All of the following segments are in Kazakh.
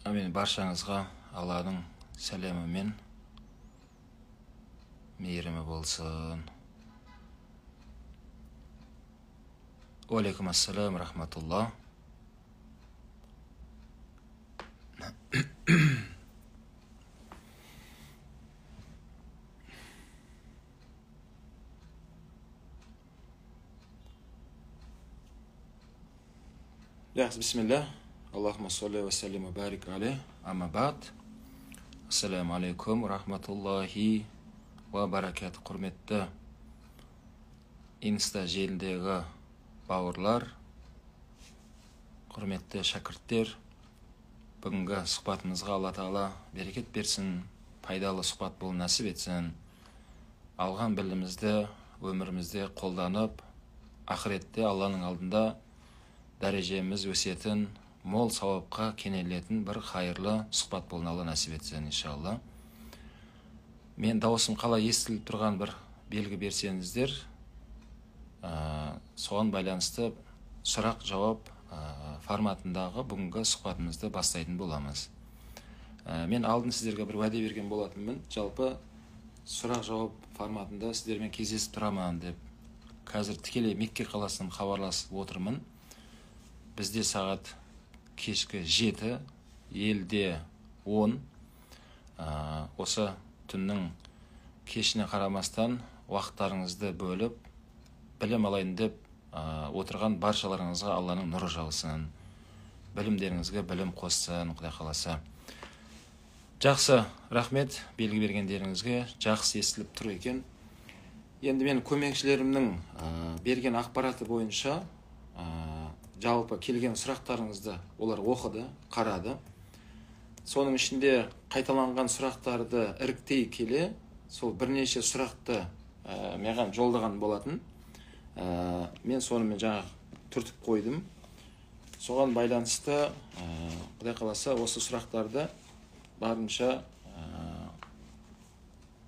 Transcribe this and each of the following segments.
Amin. Barшаңызға Алланың сәлемі мен мейірімі болсын. Алейкум ассалам рахматулла. Yaxşı, bismillah. Allahümme salli ve sellim ve barik aleyh. Amma ba'd. Assalamu alaikum rahmatullahi ve barakatuh. Құрметті Инста желіндегі бауырлар, құрметті шәкірттер, бүгінгі сұхбатымызға Алла Тағала берекет берсін, пайдалы сұхбат болуын нәсіп етсін. Алған білімізді өмірімізде қолданып, ақыретте Алланың алдында дәрежеміз өсетін, мол сауапқа кенелетін бір қайырлы сұхбат болуын Алла нәсіп етсін, иншалла. Мен дауысым қалай естіліп тұрған бір белгі берсеңіздер, соған байланысты сұрақ-жауап форматындағы бүгінгі сұхбатымызды бастайтын боламыз. Мен алдын сіздерге бір уәде берген болатынмын. Жалпы сұрақ-жауап форматында сіздермен кездесіп тұрамын деп. Қазір тікелей Мекке қаласынан хабарласып отырмын. Бізде сағат кешкі 7, елде 10. Осы түннің кешіне қарамастан уақыттарыңызды бөліп, білім алайын деп отырған баршаларыңызға Алланың нұры жаусын. Білімдеріңізге білім қоссын, Құдай қаласа. Жақсы, рахмет белгі бергендеріңізге. Жақсы естіліп тұр екен. Енді мен көмекшілерімнің берген ақпараты бойынша жалпы келген сұрақтарыңызды олар оқыды, қарады. Соның ішінде қайталанған сұрақтарды іріктей келе, сол бірнеше сұрақты маған жолдаған болатын. Мен сонымен жаңа түртіп қойдым. Соған байланысты Құдай қаласа осы сұрақтарды барынша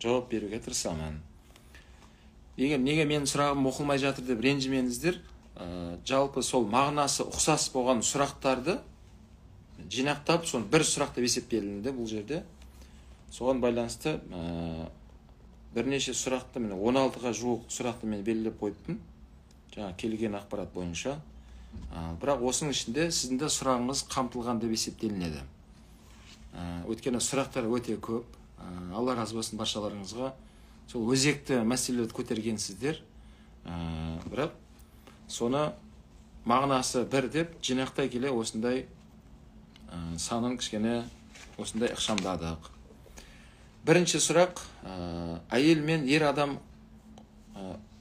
жауап беруге тырысамын. Неге менің сұрағым оқылмай жатыр деп ренжімеңіздер. Жалпы сол мағынасы ұқсас болған сұрақтарды жинақтап, соны бір сұрақ деп есептелінді бұл жерде. Соған байланысты бірнеше сұрақты, 16-ға жуық сұрақты мен белгілеп қойыппын. Жаңа келген ақпарат бойынша. Бірақ осының ішінде сіздің де сұрағыңыз қамтылған деп есептелінеді. Өйткені сұрақтар өте көп. Алла разы болсын баршаларыңызға. Сол өзекті мәселелерді көтергенсіздер. Бірақ соны мағынасы бір деп жинақтай келе осындай санын кішкене осындай ықшамдадық. Бірінші сұрақ, әйел мен ер адам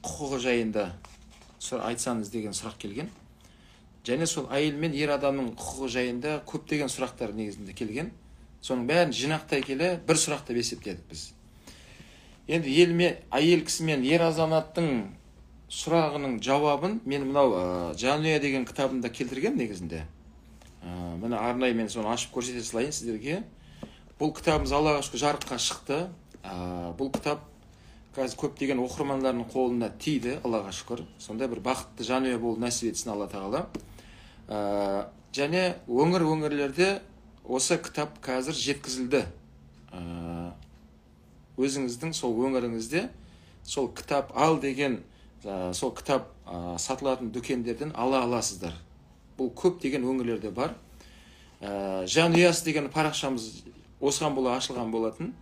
құқығы жайында айтсаңыз деген сұрақ келген. Және сол әйел мен ер адамның құқығы жайында көптеген сұрақтар негізінде келген. Соның бәрін жинақтай келе бір сұрақ деп есептедік біз. Енді әйел кісі мен ер азаматтың сұрағының жауабын мен мынау Жанұя деген кітабында келтірген негізінде. Мына арнайы мен соны ашып көрсете салайын сіздерге. Бұл кітабымыз Аллаға шүкір жарыққа шықты. Бұл кітап қазір көптеген оқырмандардың қолына тиді, Аллаға шүкір. Сондай бір бақытты жанұя болу нәсіп етсін Алла Тағала. Және өңірлерде осы кітап қазір жеткізілді. Өзіңіздің сол өңіріңізде сол кітап ал деген сол кітап сатылатын дүкендерден ала аласыздар. Бұл көп деген өңірлерде бар. Жанұясы деген парақшамыз осыған бола ашылған болатын.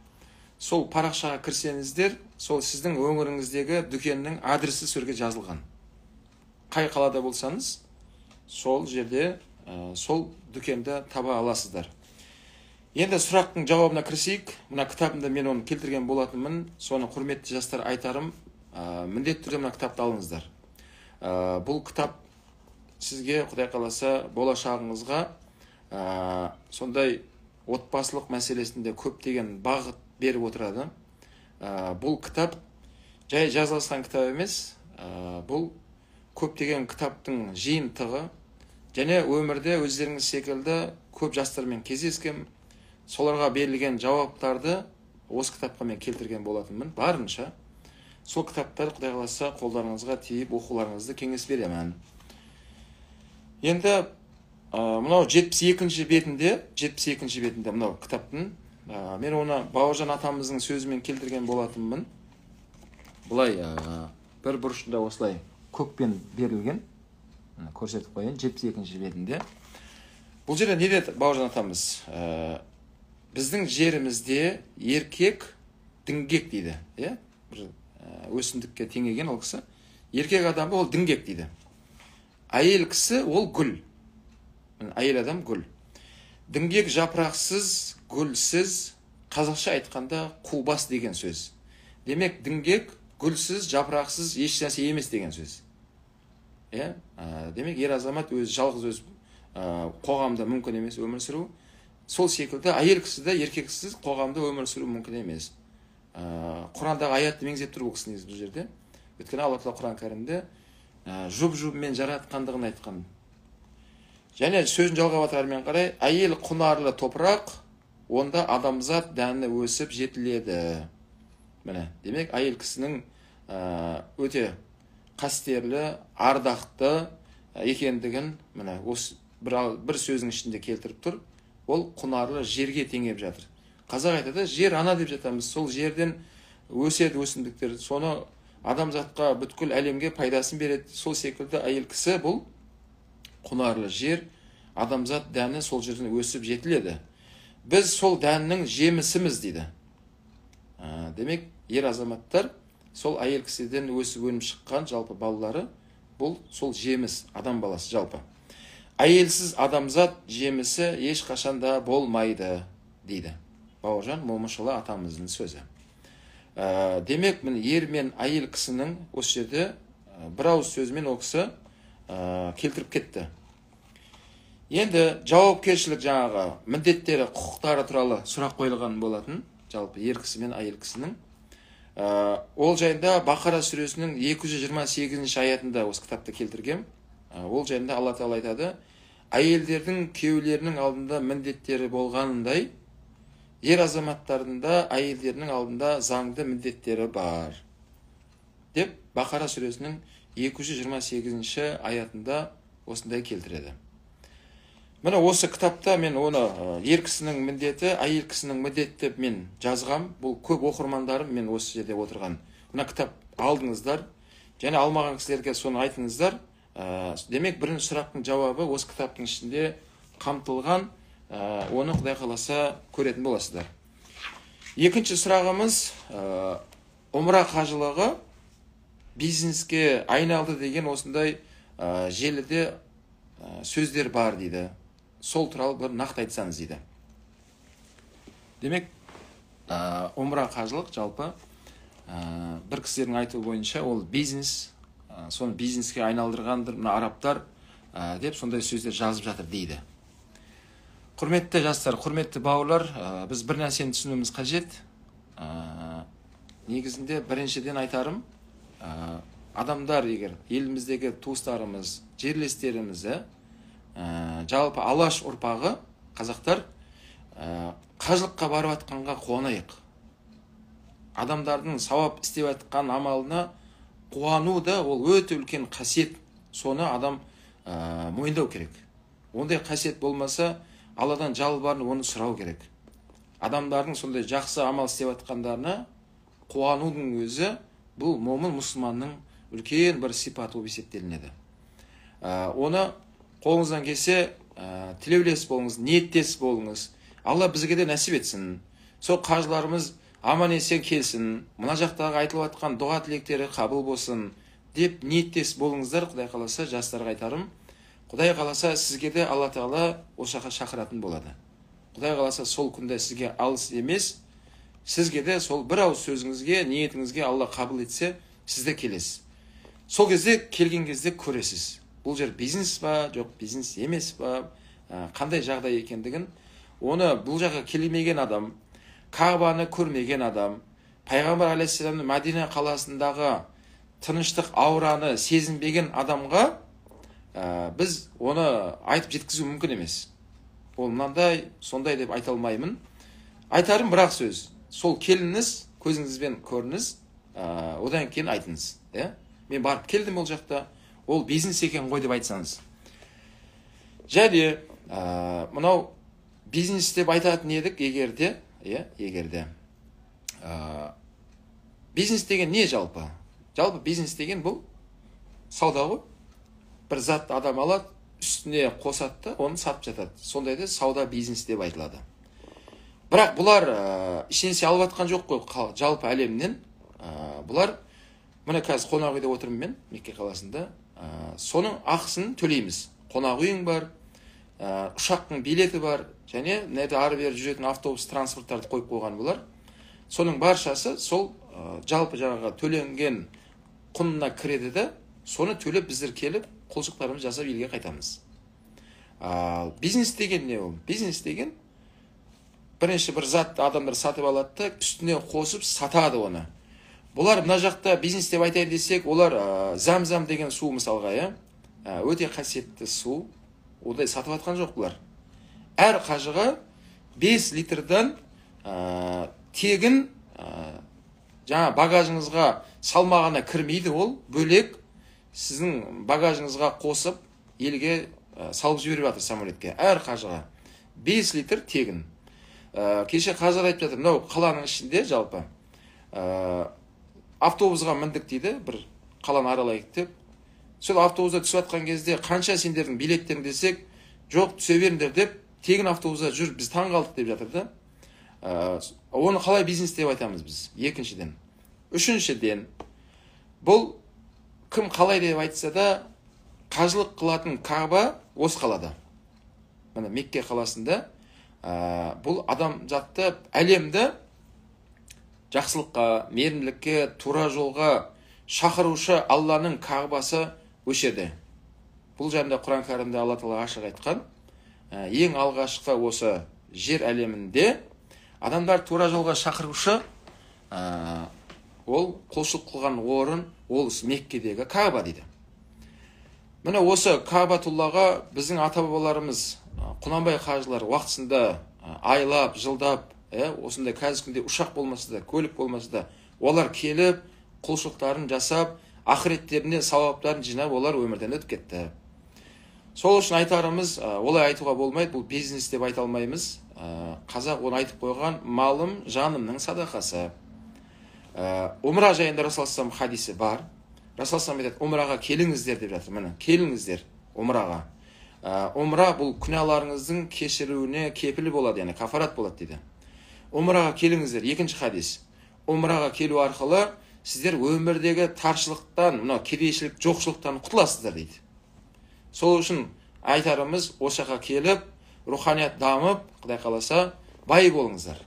Сол парақшаға кірсеңіздер, сол сіздің өңіріңіздегі дүкеннің адресі сөрге жазылған. Қай қалада болсаңыз, сол жерде сол дүкенді таба аласыздар. Енді сұрақтың жауабына кірісейік. Мына кітабымда мен оны келтірген болатынмын. Соны құрметті жастар айтарым, міндетті түрде мына кітапты алыңыздар. Бұл кітап сізге Құдай қаласа болашағыңызға сондай отбасылық мәселесінде көптеген бағыт беріп отырады. Бұл кітап жай жазылған кітап емес. Бұл көптеген кітаптың жиынтығы. Және өмірде өздеріңіз секілді көп жастармен кездескем. Соларға берілген жауаптарды осы кітапқа мен келтірген болатынмын. Барынша сол кітаптар Құдай қаласа қолдарыңызға тиіп оқуларыңызды кеңес беремін. Енді мынау 72-ші бетінде мынау кітаптың, мен оны Бауыржан атамыздың сөзімен келтірген болатынмын. Бұлай бір бұрышында осылай көкпен берілген, көрсетіп қойын, 72-ші бетінде. Бұл жерде не деді Бауыржан атамыз? Біздің жерімізде еркек діңгек дейді. Бір өсімдікке теңеген ол кісі. Еркек адамы ол діңгек дейді. Әйел кісі ол гүл. Әйел адам гүл. Діңгек жапырақсыз, гүлсіз, қазақша айтқанда қубас деген сөз. Демек, діңгек гүлсіз, жапырақсыз, ешнәрсе емес деген сөз. Демек, ер азамат жалғыз өз қоғамда мүмкін емес өмір сүру. Сол секілді әйел кісі де еркексіз қоғамда өмір сүру мүмкін емес. Құрандағы аятты меңзеп тұр бұл кісі бұл жерде. Өйткені Алла Тағала Құран кәрімде жұп-жұбымен жаратқандығын айтқан. Және сөзін жалғап атарымен қарай, әйел құнарлы топырақ, онда адамзат дәні өсіп жетіледі. Міне, демек, әйел кісінің өте қастерлі, ардақты екендігін, міне, осы бір сөздің ішінде келтіріп тұр. Ол құнарлы жерге теңеп жатыр. Қазақ айтады, жер ана деп жатамыз. Сол жерден өседі өсімдіктер. Соны адамзатқа, бүткіл әлемге пайдасын береді. Сол секілді әйел кісі бұл құнарлы жер, адамзат дәні сол жерден өсіп жетіледі. Біз сол дәннің жемісіміз дейді. Демек, ер азаматтар сол әйел кісіден өсіп өніп шыққан жалпы балалары, бұл сол жеміс, адам баласы жалпы. Әйелсіз адамзат жемісі ешқашанда болмайды дейді. Бауыржан Момышұлы атамыздың сөзі. Демек, ер мен әйел кісінің осы жерде бір ауыз сөзімен ол кісі келтіріп кетті. Енді жауапкершілік жаңағы міндеттері, құқықтары туралы сұрақ қойылған болатын, жалпы ер кісі мен әйел кісінің. Ол жайында Бақара сүресінің 228-ші аятында осы кітапты келтіргем. Ол жайында Алла Тағала айтады, әйелдердің күйеулерінің алдында міндеттері болғанындай, ер азаматтардың да әйелдерінің алдында заңды міндеттері бар. Деп Бақара сүресінің 228-ші аятында осындай келтіреді. Міне осы кітапта мен оны ер кісінің міндеті, әйел кісінің міндеті деп мен жазғам. Бұл көп оқырмандарым мен осы жерде отырған. Мына кітап алдыңыздар, және алмаған кісілерге соны айтыңыздар. Демек, бірінші сұрақтың жауабы осы кітаптың ішінде қамтылған, оны Құдай қаласа көретін боласыздар. Екінші сұрағымыз, умра қажылығы бизнеске айналды деген осындай желіде сөздер бар дейді. Сол туралы бір нақты айтсаңыз дейді. Демек, умра қажылық жалпы бір кісілердің айтуы бойынша ол бизнес, соны бизнеске айналдырғандыр мына арабтар деп сондай сөздер жазып жатыр дейді. Құрметті жастар, құрметті бауырлар, біз бір нәрсені түсінуіміз қажет. Негізінде біріншіден айтарым, адамдар егер еліміздегі туыстарымыз, жерлестеріміз, жалпы алаш ұрпағы, қазақтар, қажылыққа барып атқанға қуанайық. Адамдардың сауап істеп атқан амалына қуану да ол өте үлкен қасиет. Соны адам мойындау керек. Ондай қасиет болмаса, Алладан жалбарынып оны сұрау керек. Адамдардың сондай жақсы амал істеп атқандарына қуанудың өзі бұл момын мұсылманның үлкен бір сипаты болып есептелінеді. Оны қолыңыздан келсе тілеулес болыңыз, ниеттес болыңыз. Алла бізге де нәсіп етсін. Сол қажыларымыз аман есен келсін, мына жақтағы айтылып атқан дұға тілектері қабыл болсын деп ниеттес болыңыздар. Құдай қаласа жастарға айтарым. Құдай қаласа сізге де Алла Тағала осы жаққа шақыратын болады. Құдай қаласа сол күнде сізге алыс емес, сізге де сол бір ауыз сөзіңізге, ниетіңізге Алла қабыл етсе, сіз де келесіз. Сол кезде келген кезде көресіз. Бұл жер бизнес па, жоқ бизнес емес па, қандай жағдай екендігін, оны бұл жаққа келмеген адам, Кағбаны көрмеген адам, Пайғамбар алейхиссаламның Мәдина қаласындағы тыныштық аураны сезінбеген адамға біз оны айтып жеткізу мүмкін емес. Ол мынандай, сондай деп айта алмаймын. Айтарым бірақ сөз. Сол келіңіз, көзіңізбен көріңіз, одан кейін айтыңыз. Мен барып келдім ол жақта, ол бизнес екен ғой деп айтсаңыз. Және Мынау бизнес деп айтатын едік, егерде, бизнес деген не жалпы? Жалпы бизнес деген бұл сауда ғой. Бір затты адам алады, үстіне қосады, оны сатып жатады. Сондайды сауда бизнес деп айтылады. Бірақ бұлар ішінесе алып атқан жоқ қой жалпы әлемнен. Бұлар, міне қазір қонақ үйде отырмын мен, Мекке қаласында. Соның ақысын төлейміз. Қонақ үйің бар, ұшақтың билеті бар, және ары бері жүретін автобус транспорттарды қойып қойған бұлар. Соның баршасы сол жалпы жаңағы төленген құнына кіреді де, соны төлеп біздер келіп, құлшылықтарымыз жасап елге қайтамыз. Бизнес деген не ол? Бизнес деген бірінші бір затты адамдар сатып алады, үстіне қосып сатады оны. Бұлар мына жақта бизнес деп айтайын десек, олар зам-зам деген су мысалға, өте қасиетті су, одай сатып атқан жоқ бұлар. Әр қажыға 5 литрдан тегін жаңа багажыңызға салмағана кірмейді, ол бөлек сіздің багажыңызға қосып елге салып жіберіп жатыр самолетке. Әр қажыға 5 литр тегін. Кеше қазір айтып жатыр, мынау қаланың ішінде жалпы автобусға міндік дейді, бір қаланы аралайық деп. Сол автобуста түсіп атқан кезде қанша сендердің билеттерің десек, жоқ түсе беріңдер деп, тегін автобуста жүр, біз таң қалдық деп жатыр да. Оны қалай бизнес деп айтамыз біз? Екіншіден. Үшіншіден, бұл кім қалай деп айтса да, қажылық қылатын Каба осы қалада. Міне Мекке қаласында бұл адам затты әлемді жақсылыққа, мейірімділікке, тура жолға шақырушы Алланың Кабасы өшеді. Бұл жайында Құран кәрімде Алла Тағала ашық айтқан, ең алғашқы осы жер әлемінде адамдар тура жолға шақырушы, ол құлшылық қылған орын, ол Меккедегі Каба дейді. Міне осы Кабатуллаға біздің ата-бабаларымыз, Құнанбай қажылар уақытысында айлап, жылдап, осындай қазіргі күнде ұшақ болмаса да, көлік болмаса да, олар келіп, құлшылықтарын жасап, ақыреттеріне сауаптарын жинап, олар өмірден өтіп кетті. Сол үшін айтарымыз, олай айтуға болмайды, бұл бизнес деп айта алмаймыз. Қазақ оны айтып қойған, малым жанымның садақасы. Умра жайында Расул хадисі бар. Расул айтады, умраға келіңіздер деп жатыр. Міне, келіңіздер умраға. Умра бұл күнәларыңыздың кешіруіне кепілі болады, яғни кафарат болады дейді. Умраға келіңіздер. Екінші хадис. Умраға келу арқылы сіздер өмірдегі таршылықтан, кедейшілік, жоқшылықтан құтыласыздар дейді. Сол үшін айтарымыз, осыға келіп, руханият дамып, Құдай қаласа, бай болыңыздар.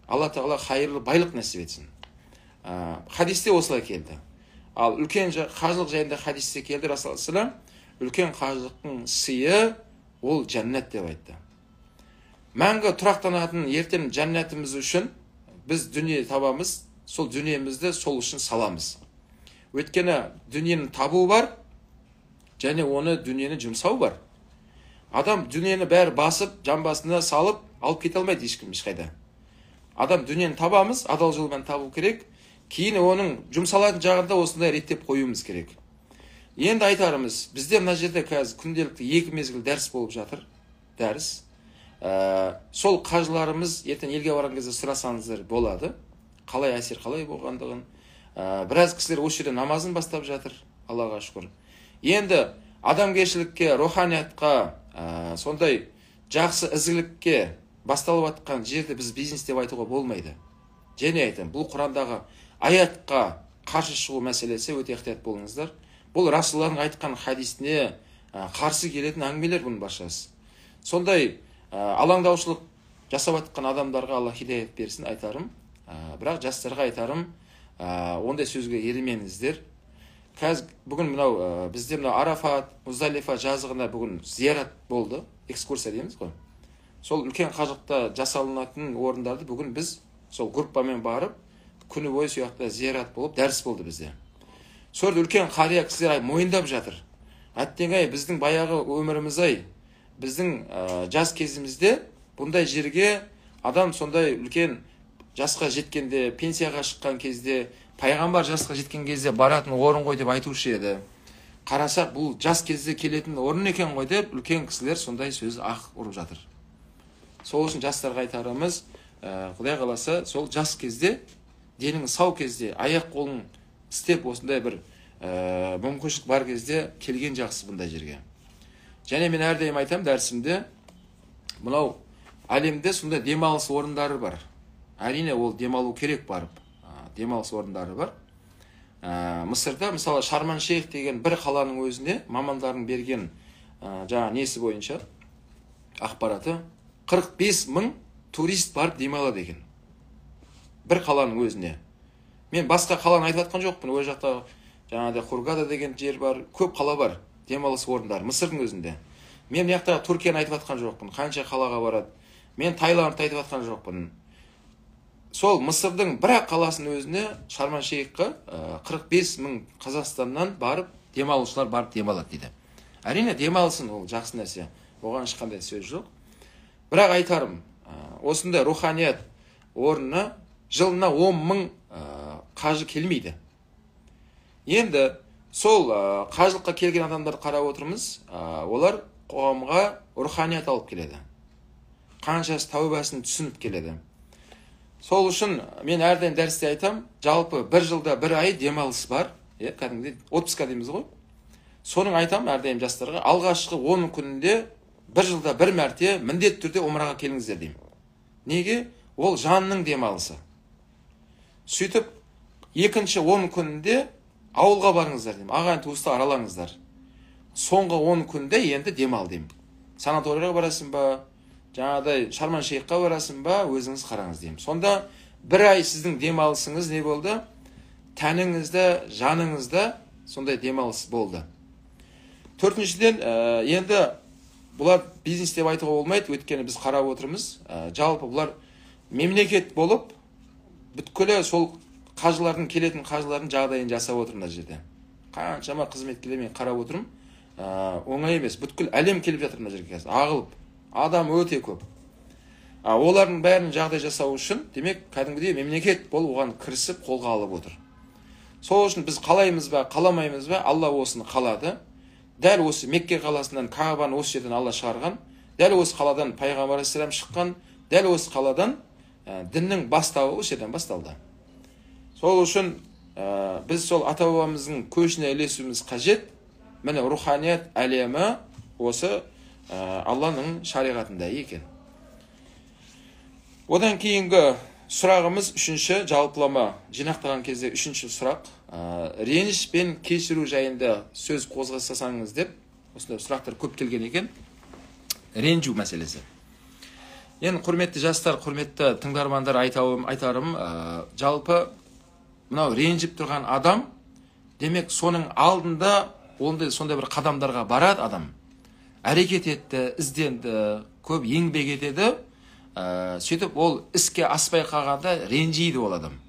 Алла Тағала қайырлы байлық нәсіп етсін. Хадисте осылай келді. Ал үлкен қажылық жайында хадисте келді, Расул үлкен қажылықтың сыйы ол жәннат деп айтты. Мәңгі тұрақтанатын ертең жәннатымыз үшін біз дүние табамыз, сол дүниемізді сол үшін саламыз. Өйткені дүниенің табу бар, және оны дүниені жұмсау бар. Адам дүниені бәрі басып, жамбасына салып, алып кете алмайды ешкім ешқайда. Адам дүниені табамыз, адал жолмен табу керек, кейін оның жұмсалатын жағында осындай реттеп қоюымыз керек. Енді айтарымыз, бізде мына жерде қазір күнделікті 2 мезгіл дәріс болып жатыр. Дәріс. Сол қажыларымыз ертең елге барған кезде сұрасаңыздар болады. Қалай әсер, қалай болғандығын. Біраз кісілер осы жерде намазын бастап жатыр. Аллаға шүкір. Енді адамгершілікке, руханиятқа, сондай жақсы ізгілікке басталып жатқан жерде біз бизнес деп айтуға болмайды. Және айтам, бұл Құрандағы аятқа қарсы шығу мәселесі өте ықтият болыңыздар. Бұл Расуллардың айтқан хадисіне қарсы келетін әңгімелер бұның баршасы. Сондай алаңдаушылық жасап жатқан адамдарға Алла хидаят берсін айтарым. Бірақ жастарға айтарым, ондай сөзге ерімеңіздер. Қазір бүгін мынау бізде мынау Арафат, Муздалифа жазығында бүгін зиярат болды, экскурсия дейміз ғой. Сол үлкен қажылықта жасалынатын орындарды бүгін біз сол группамен барып, күні бойы сояқта зиярат болып, дәріс болды бізде. Сол үлкен қария кісілер мойындап жатыр. Әттең біздің баяғы өміріміз біздің жас кезімізде бұндай жерге адам сондай үлкен жасқа жеткенде, пенсияға шыққан кезде, пайғамбар жасқа жеткен кезде баратын орын ғой деп айтушы еді. қарасақ бұл жас кезде келетін орын екен ғой деп үлкен кісілер сондай сөз ақ ұрып жатыр. Сол үшін жастарға айтарымыз, Құдай қаласа сол жас кезде, денің сау кезде, аяқ қолың істеп осындай бір мүмкіншілік бар кезде келген жақсы бұндай жерге. Және мен әрдайым айтам дәрісімде, мынау әлемде сондай демалыс орындары бар. Әрине ол демалу керек барып. Демалыс орындары бар. Мысырда мысалы Шарман Шейх деген бір қаланың өзіне мамандардың берген жаңа несі бойынша ақпараты 45 мың турист барып демалады екен. Бір қаланың өзіне. Мен басқа қаланы айтып жатқан жоқпын. Ол жақта жаңағыдай Хургада деген жер бар, көп қала бар, демалыс орындары Мысырдың өзінде. Мен мына Түркияны айтып жатқан жоқпын. Қанша қалаға барады. Мен Таиландты айтып жатқан жоқпын. Сол Мысырдың бір қаласының өзіне Шарман Шейхқа 45 мың Қазақстаннан барып, демалушылар барып демалады дейді. Әрине демалсын, ол жақсы нәрсе. Оған ешқандай сөз жоқ. Бірақ айтарым, осындай руханият орнына жылына 10 мың қажы келмейді. Енді сол қажылыққа келген адамдарды қарап отырмыз, олар қоғамға руханият алып келеді. Қаншасы тәубасын түсініп келеді. Сол үшін мен әрдайым дәрісте айтам, жалпы бір жылда бір ай демалыс бар, кәдімгідей отпуска дейміз ғой. Соның айтам әрдайым жастарға, алғашқы 10 күнінде бір жылда бір мәрте міндетті түрде умраға келіңіздер деймін. Неге? Ол жанның демалысы. Сөйтіп, екінші 10 күнінде ауылға барыңыздар деймін. Ағайын туысты аралаңыздар. Соңғы 10 күнде енді демал деймін. Санаторияға барасың ба, жаңағыдай Шарман Шейхқа барасың ба, өзіңіз қараңыз деймін. Сонда бір ай сіздің демалысыңыз не болды? Тәніңізді, жаныңызда сондай демалыс болды. Төртіншіден, енді бұлар бизнес деп айтуға болмайды, өйткені біз қарап отырмыз. Жалпы бұлар мемлекет болып, бүткілі сол қажылардың, келетін қажылардың жағдайын жасап отыр мына жерде. Қаншама қызметкерлер мен қарап отырмын. Оңай емес. Бүткіл әлем келіп жатыр мына жерге қазір. Ағылып. Адам өте көп. Олардың бәрін жағдай жасау үшін, демек, кәдімгідей мемлекет болып оған кірісіп қолға алып отыр. Сол үшін біз қалаймыз ба, қаламаймыз ба, Алла осыны қалады. Дәл осы Мекке қаласынан, Кағбаны осы жерден Алла шығарған. Дәл осы қаладан Пайғамбар алейхиссалам шыққан. Дәл осы қаладан діннің бастауы осы жерден басталды. Сол үшін біз сол ата-бабамыздың көшіне ілесуіміз қажет. Міне руханият әлемі осы Алланың шариғатында екен. Одан кейінгі сұрағымыз үшінші, жалпылама жинақтаған кезде үшінші сұрақ. Реніш пен кешіру жайында сөз қозғасаңыз деп, осындай сұрақтар көп келген екен. Ренжу мәселесі. Енді құрметті жастар, құрметті тыңдармандар айтарым, жалпы мынау ренжіп тұрған адам, демек соның алдында сондай бір қадамдарға барады адам. Әрекет етті, ізденді, көп еңбек етеді, сөйтіп ол іске аспай қалғанда ренжиді ол адам.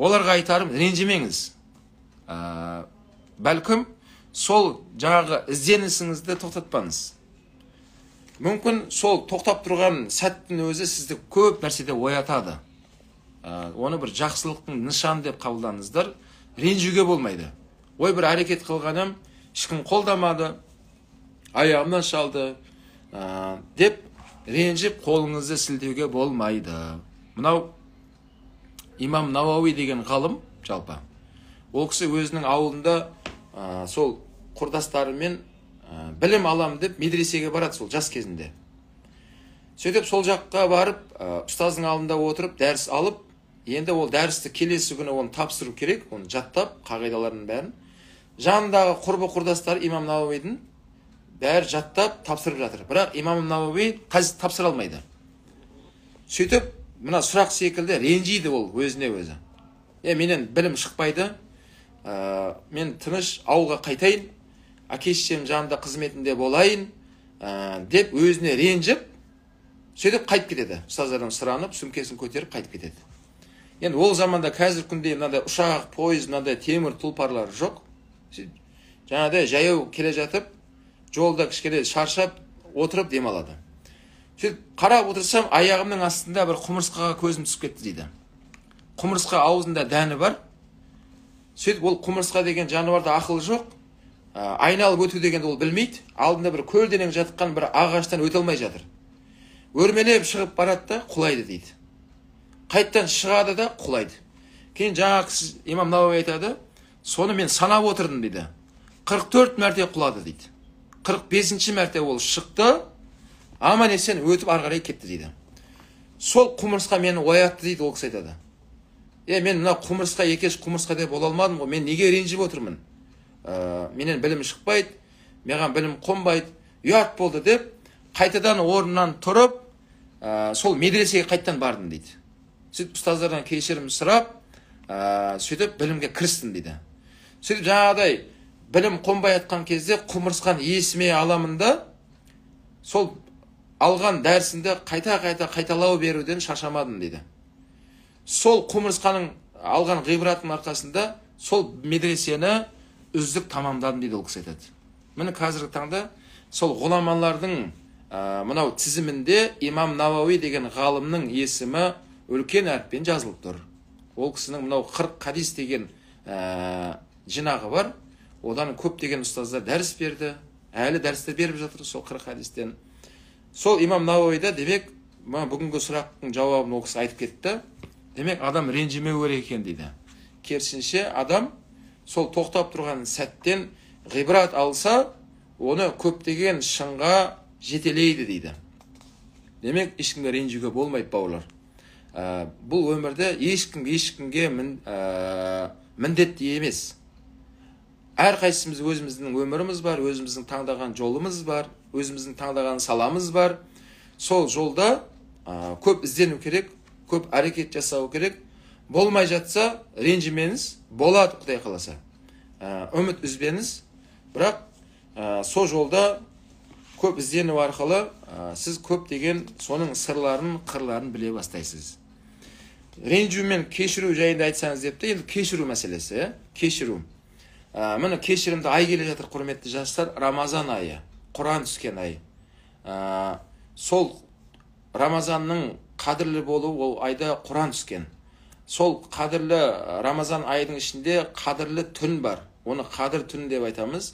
Оларға айтарым, ренжімеңіз. Бәлкім сол жаңағы ізденісіңізді тоқтатпаңыз. Мүмкін сол тоқтап тұрған сәттің өзі сізді көп нәрседе оятады. Оны бір жақсылықтың нышаны деп қабылдаңыздар. Ренжуге болмайды. Ой, бір әрекет қылғаным, ешкім қолдамады, аяғымнан шалды, деп ренжіп қолыңызды сілтеуге болмайды. Мынау имам Науауи деген ғалым, жалпы. Ол кісі өзінің ауылында сол құрдастарымен білім алам деп медресеге барады сол жас кезінде. Сөйтіп сол жаққа барып, ұстаздың алдында отырып, дәріс алып, енді ол дәрісті келесі күні оны тапсыру керек, оны жаттап, қағидаларын бәрін. Жанындағы құрбы құрдастары имам Науауидің бәрі жаттап тапсырып жатыр. Бірақ имам Науауи тапсыра алмайды. Сөйтіп, мына сұрақ секілді ренжиді ол өзіне өзі. Менен білім шықпайды, мен тыныш ауылға қайтайын, әке-шешем жанында қызметінде болайын, деп өзіне ренжіп, сөйтіп қайтып кетеді. Ұстаздардан сұранып, сөмкесін көтеріп қайтып кетеді. Енді ол заманда қазір күнде мынандай ұшақ, пойыз, мынандай темір тұлпарлар жоқ. Жаңағыдай жаяу келе жатып, жолда кішкене шаршап, отырып демалады. Сөйтіп қарап отырсам, аяғымның астында бір құмырсқаға көзім түсіп кетті дейді. Құмырсқа аузында дәні бар. Сөйтіп ол құмырсқа деген жануарда ақыл жоқ. айналып өту дегенді ол білмейді. Алдында бір көлденең жатқан бір ағаштан өте алмай жатыр. Өрмелеп шығып барады да құлайды дейді. Қайттан шығады да құлайды. Кейін жаңағы имам Науави айтады, соны мен санап отырдым дейді. 44 мәрте құлады дейді. 45-ші мәрте ол шықты, аман есен өтіп ары қарай кетті дейді. Сол құмырсқа мені оятты дейді, ол кісі айтады. Мен мына құмырсқа екеш құмырсқа деп бола алмадым ғой, мен неге ренжіп отырмын? Менен білім шықпайды, маған білім қонбайды, ұят болды деп, қайтадан орнынан тұрып, сол медресеге қайттан бардым дейді. Сөйтіп ұстаздардан кешірім сұрап, сөйтіп білімге кірістім дейді. Сөйтіп жаңағыдай білім қонбай атқан кезде құмырсқан есіме аламын да, сол алған дәрісінде қайталау беруден шаршамадым дейді. Сол құмырсқаның алған ғибратының арқасында сол медресені үздік тамамдадым дейді, ол кісі айтады. Міне қазіргі таңда сол ғұламалардың мынау тізімінде имам Науави деген ғалымның есімі үлкен әріппен жазылып тұр. Ол кісінің мынау 40 хадис деген жинағы бар. Одан көптеген ұстаздар дәріс берді. Әлі дәрістер беріп жатыр сол 40 хадистен. Сол имам Науавида демек, бүгінгі сұрақтың жауабын ол кісі айтып кетті. Демек, адам ренжімеу керек екен дейді. Керісінше адам сол тоқтап тұрған сәттен ғибрат алса, оны көптеген шыңға жетелейді дейді. Демек, ешкімге ренжуге болмайды, бауырлар. Бұл өмірде ешкімге міндетті емес. Әрқайсымыз өзіміздің өміріміз бар, өзіміздің таңдаған жолымыз бар, өзіміздің таңдаған саламыз бар. Сол жолда көп іздену керек, көп әрекет жасау керек. Болмай жатса, ренжімеңіз, болады Құдай қаласа. Үміт үзбеңіз, бірақ сол жолда көп іздену арқылы сіз көп деген соның сырларын, қырларын біле бастайсыз. Ренжу мен кешіру жайында айтсаңыз депті, енді кешіру мәселесі, кешіру. Міне кешірімді ай келе жатыр, құрметті жастар, Рамазан айы, Құран түскен ай. Сол Рамазанның қадірлі болу, ол айда Құран түскен. Сол қадірлі Рамазан айының ішінде қадірлі түн бар. Оны қадір түн деп айтамыз.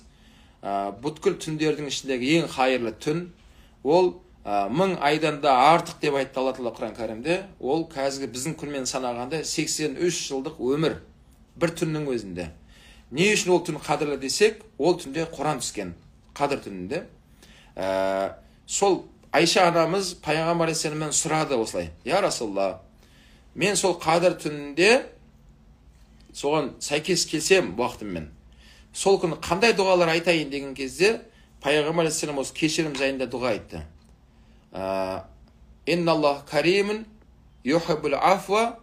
Бүткіл түндердің ішіндегі ең хайырлы түн, ол 1000 айдан да артық деп айтты Алла Тағала Құран кәрімде. Ол қазіргі біздің күнмен санағанда 83 жылдық өмір бір түннің өзінде. Не үшін ол түн қадірлі десек, ол түнде Құран түскен, қадір түнінде. Сол Айша анамыз Пайғамбар алейхиссаламнан сұрады осылай: "Я Расулалла, мен сол қадір түнінде соған сәйкес келсем уақытыммен, сол күні қандай дұғалар айтайын деген кезде, Пайғамбар алейхиссалам осы кешірім жайында дұға айтты. Инналлах каримун юхиббул афва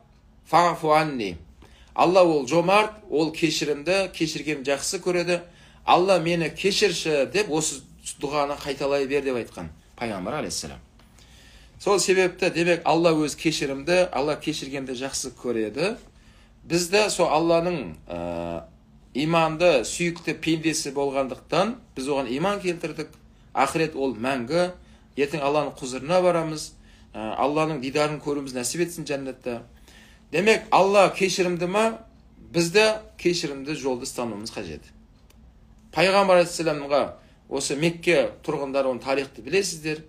фаъфу анни." Алла ол жомарт, ол кешірімді, кешіргенді жақсы көреді. Алла мені кешірші деп осы дұғаны қайталай бер деп айтқан Пайғамбар алейхиссалам. Сол себепті демек Алла өз кешірімді, Алла кешіргенді жақсы көреді. Бізді сол Алланың иманды, сүйікті пендесі болғандықтан біз оған иман келтірдік. Ақырет ол мәңгі. Ертең Алланың құзырына барамыз. Алланың дидарын көруіміз нәсіп етсін жәннатта. Демек, Алла кешірімді ма? Бізді кешірімді жолды ұстануымыз қажет. Пайғамбар алейхиссаламға осы Мекке тұрғындары оның тарихты білесіздер.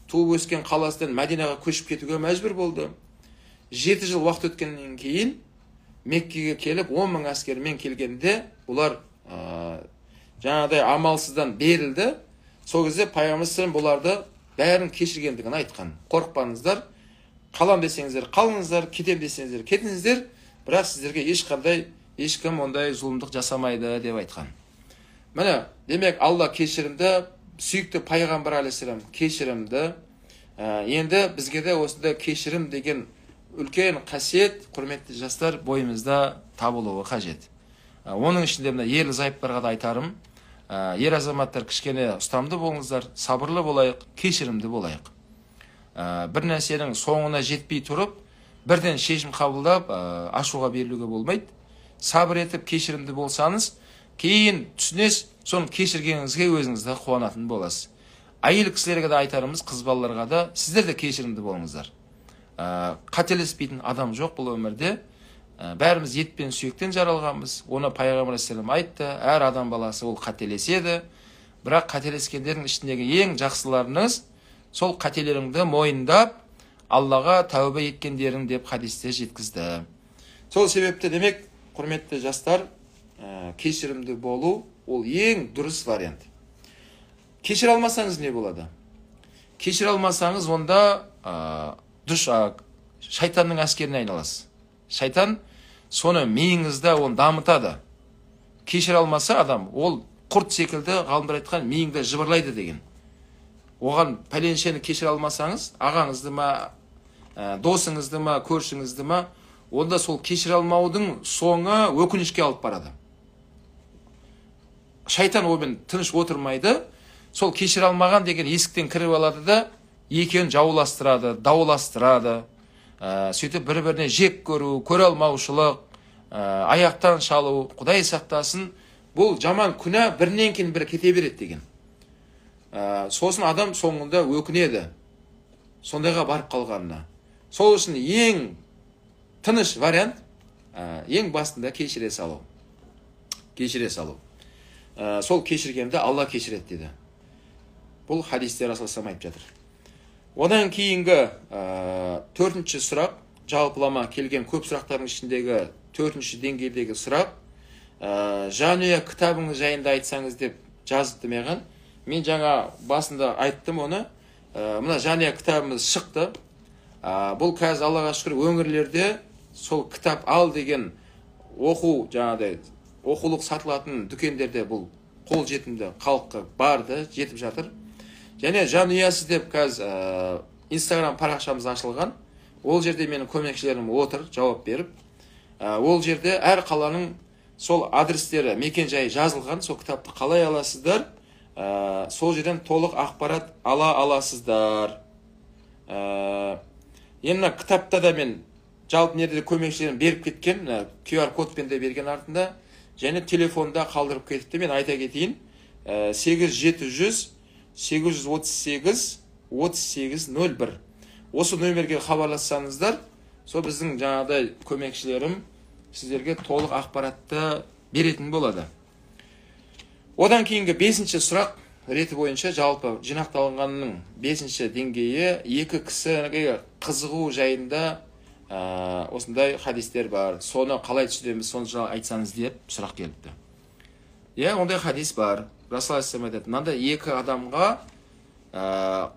Туып өскен қаласынан Мәдинаға көшіп кетуге мәжбүр болды. 7 жыл уақыт өткеннен кейін Меккеге келіп 10.000 әскермен келгенде олар жаңағыдай амалсыздан берілді. Сол кезде Пайғамбар алейхиссалам бұларды бәрін кешіргендігін айтқан. Қорықпаңыздар, қалам десеңіздер қалыңыздар, кетем десеңіздер кетіңіздер, бірақ сіздерге ешкім ондай зұлымдық жасамайды деп айтқан. Міне, демек Алла кешірімді, сүйікті Пайғамбар алейхиссалам кешірімді. Енді бізге де осында кешірім деген үлкен қасиет, құрметті жастар, бойымызда табылуы қажет. Оның ішінде мына ерлі зайыптарға да айтарым, ер азаматтар кішкене ұстамды болыңыздар, сабырлы болайық, кешірімді болайық. Бір нәрсенің соңына жетпей тұрып, бірден шешім қабылдап, ашуға берілуге болмайды. Сабыр етіп, кешірімді болсаңыз, кейін түсінесіз, соны кешіргеніңізге өзіңізді қуанатын боласыз. Әйел кісілерге де айтарымыз, қыз балаларға да, сіздер де кешірімді болыңыздар. Қателеспейтін адам жоқ бұл өмірде. бәріміз ет пен сүйектен жаралғанбыз. Оны пайғамбар алейхиссалам айтты, әр адам баласы ол қателеседі. Бірақ қателескендердің ішіндегі ең жақсыларыңыз сол қателеріңді мойындап, Аллаға тәубе еткендерің деп хадисте жеткізді. Сол себепті демек, құрметті жастар, кешірімді болу ол ең дұрыс вариант. Кешіре алмасаңыз не болады? Кешіре алмасаңыз онда шайтанның әскеріне айналасыз. Шайтан соны миыңызда оны дамытады. Кешіре алмаса адам, ол құрт секілді, ғалымдар айтқан, миыңда жыбырлайды деген. Оған пәленшені кешіре алмасаңыз, ағаңызды ма, досыңызды ма, көршіңізді ма, онда сол кешіре алмаудың соңы өкінішке алып барады. Шайтан оймен тыныш отырмайды, сол кешіре алмаған деген есіктен кіріп алады да, екеуін жауластырады, дауластырады. Сөйтіп бір-біріне жек көру, көре алмаушылық, аяқтан шалу, Құдай сақтасын, бұл жаман күнә бірінен кейін бірі кете береді деген. Сосын адам соңында өкінеді, сондайға барып қалғанына. Сол үшін ең тыныш вариант, ең басында кешіре салу. Кешіре салу. Сол кешіргенде Алла кешіреді деді. Бұл хадисте Расул айтып жатыр. Одан кейінгі төртінші сұрақ, жалпылама келген көп сұрақтардың ішіндегі төртінші деңгейдегі сұрақ, жанұя кітабыңыз жайында айтсаңыз деп жазыпты маған. Мен жаңа басында айттым оны. Мына жанұя кітабымыз шықты. Бұл қазір Аллаға шүкір өңірлерде сол кітап ал деген оқулық сатылатын дүкендерде бұл қол жетімді халыққа барды, жетіп жатыр. Және жанұясы деп қазір Инстаграм парақшамыз ашылған. Ол жерде менің көмекшілерім отыр, жауап беріп. Ол жерде әр қаланың сол адрестері, мекен жайы жазылған. Сол кітапты қалай аласыздар? Сол жерден толық ақпарат ала аласыздар. Енді кітапта да мен жалпы нерде көмекшілерім беріп кеткен, QR кодпен де берген артында, және телефонда қалдырып кетіпті. Мен айта кетейін, 8-700-838-3801. Осы нөмерге хабарлассаңыздар, сол біздің жаңағыдай көмекшілерім сіздерге толық ақпаратты беретін болады. Одан кейінгі 5-ші сұрақ реті бойынша жалпы жинақталғанның 5-ші деңгейі екі кісіге қызығу жайында осындай хадистер бар. Соны қалай түсінеміз, соны айтсаңыз деп сұрақ келіпті. Ондай хадис бар. Расул алейхиссалам айтады, мынандай екі адамға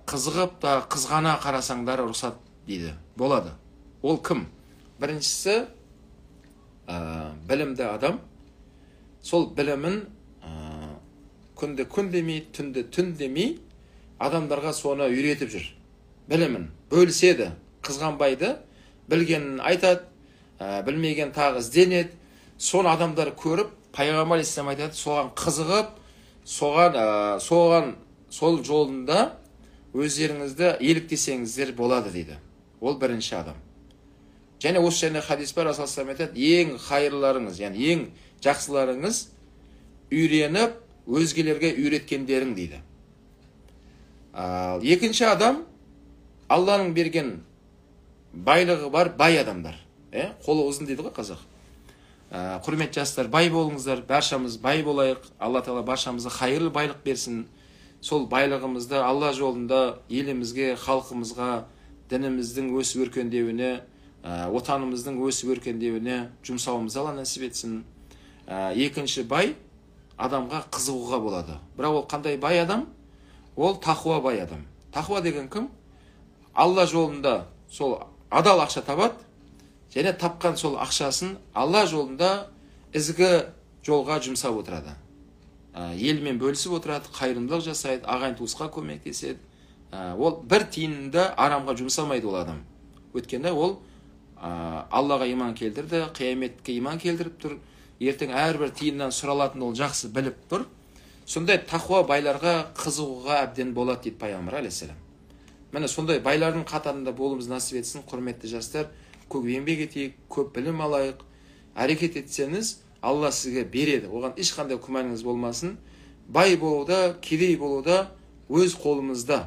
қызығып та қызғана қарасаңдар рұқсат дейді. Болады. Ол кім? Біріншісі білімді адам. Сол білімін күнді күн демей, түнді түн демей, адамдарға соны үйретіп жүр. Білімін бөліседі, қызғанбайды, білгенін айтады, білмеген тағы ізденеді. Соны адамдар көріп, пайғамбар алейхиссалам айтады, соған қызығып, соған сол жолында өздеріңізді еліктесеңіздер болады дейді. Ол бірінші адам. Және осы және хадис бар, Расул алейхиссалам айтады, ең хайырларыңыз, яғни ең жақсыларыңыз үйреніп, өзгелерге үйреткендерің дейді. Екінші адам, Алланың берген байлығы бар бай адамдар. Қолы ұзын дейді ғой қазақ. Құрметті жастар, бай болыңыздар, баршамыз бай болайық. Алла Тағала баршамызға хайырлы байлық берсін. Сол байлығымызды Алла жолында елімізге, халқымызға, дініміздің өсіп өркендеуіне, отанымыздың өсіп өркендеуіне жұмсауымызды Алла нәсіп етсін. Екінші бай адамға қызығуға болады. Бірақ ол қандай бай адам? Ол тақуа бай адам. Тақуа деген кім? Алла жолында сол адал ақша табады, және тапқан сол ақшасын Алла жолында ізгі жолға жұмсап отырады. Елмен бөлісіп отырады, қайырымдылық жасайды, ағайын туысқа көмектеседі. Ол бір тиынды арамға жұмсамайды ол адам. Өйткені ол Аллаға иман келтірді, қияметке иман келтіріп тұр. Ертең әрбір тиыннан сұралатын ол жақсы біліп тұр. Сондай тақуа байларға қызығуға әбден болады дейді пайғамбар алейхиссалам. Міне сондай байлардың қатарында болуымыз насіп етсін. Құрметті жастар, көп еңбек етейік, көп білім алайық. Әрекет етсеңіз, Алла сізге береді. Оған ешқандай күмәніңіз болмасын. Бай болуда, кедей болуда өз қолымызда.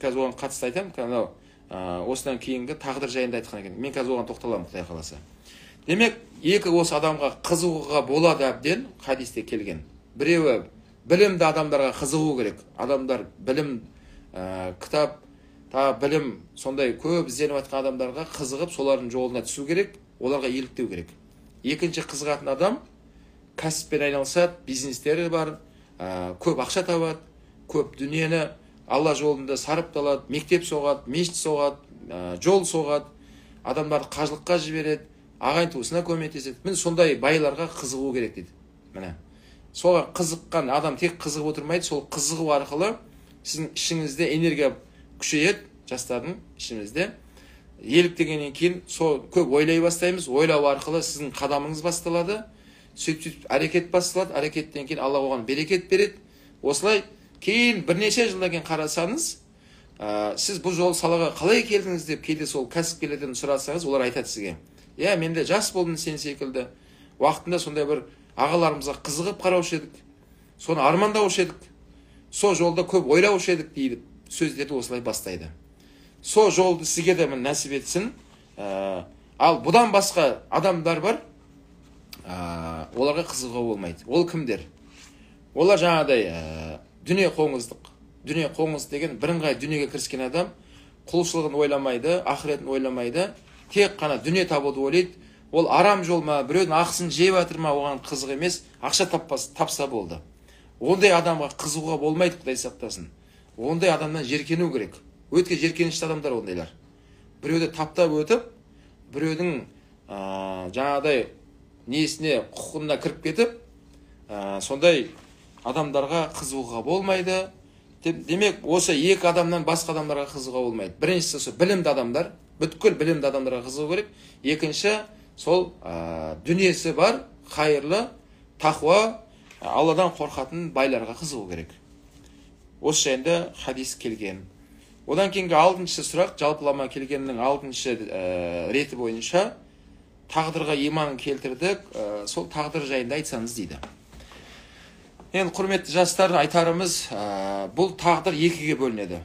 Қазір оған қатысты айтамын. Осыдан кейінгі тағдыр жайында айтқан екен. Мен қазір оған тоқталамын, Құдай қаласа. Демек, екі осы адамға қызығуға болады әбден, хадисте келген. Біреуі білімді адамдарға қызығу керек. Адамдар білім, кітап, білім, сондай көп ізденіп жатқан адамдарға қызығып, солардың жолына түсу керек, оларға еліктеу керек. Екінші қызығатын адам кәсіппен айналысады, бизнестері бар, көп ақша табады, көп дүниені Алла жолында сарыпталады, мектеп соғады, мешіт соғады, жол соғады, адамдарды қажылыққа жібереді, ағайын туысына көмектеседі. Міне сондай байларға қызығу керек дейді. Міне. Соға қызыққан адам тек қызығып отырмайды, сол қызығу арқылы сіздің ішіңізде энергия күшейеді, жастардың ішіңізде. Еліктегеннен кейін сол көп ойлай бастаймыз, ойлау арқылы сіздің қадамыңыз басталады, сөйтіп әрекет басталады, әрекеттен кейін Алла оған берекет береді. Осылай кейін бірнеше жылдан кейін қарасаңыз, сіз бұл жол салаға қалай келдіңіз деп кейде сол кәсіпкерлерден сұрасаңыз, олар айтады сізге: "Иә, мен де жас болдым сен секілді. Уақытында сондай бір ағаларымызға қызығып қараушы едік. Соны армандаушы едік. Сол жолда көп ойлаушы едік" дейді. Сөздерді осылай бастайды. Сол жолды сізге де нәсіп етсін. Ал бұдан басқа адамдар бар, оларға қызығуға болмайды. Ол кімдер? Олар жаңағыдай дүние қоңыздық. Дүние қоңыз деген бірыңғай дүниеге кіріскен адам, құлшылығын ойламайды, ақыретін ойламайды, тек қана дүние табуды ойлайды. Ол арам жол ма, біреудің ақысын жеп жатыр ма, оған қызық емес, ақша тапса болды. Ондай адамға қызығуға болмайды, Құдай сақтасын. Ондай адамнан жеркену керек. Өтке жеркенішті адамдар ондайлар. Біреуді таптап өтіп, біреудің жаңағыдай несіне, құқығына кіріп кетіп, сондай адамдарға қызығуға болмайды. Демек, осы екі адамнан басқа адамдарға қызығуға болмайды. Біріншісі сол білімді адамдар, бүткіл білімді адамдарға қызығу керек. Екінші, сол дүниесі бар, қайырлы, тақуа, Алладан қорқатын байларға қызығу керек. Осы жайында хадис келген. Одан кейінгі алтыншы сұрақ, жалпылама келгеннің алтыншы реті бойынша тағдырға иман келтірдік, сол тағдыр жайында айтсаңыз дейді. Енді құрметті жастар, айтарымыз, бұл тағдыр екіге бөлінеді.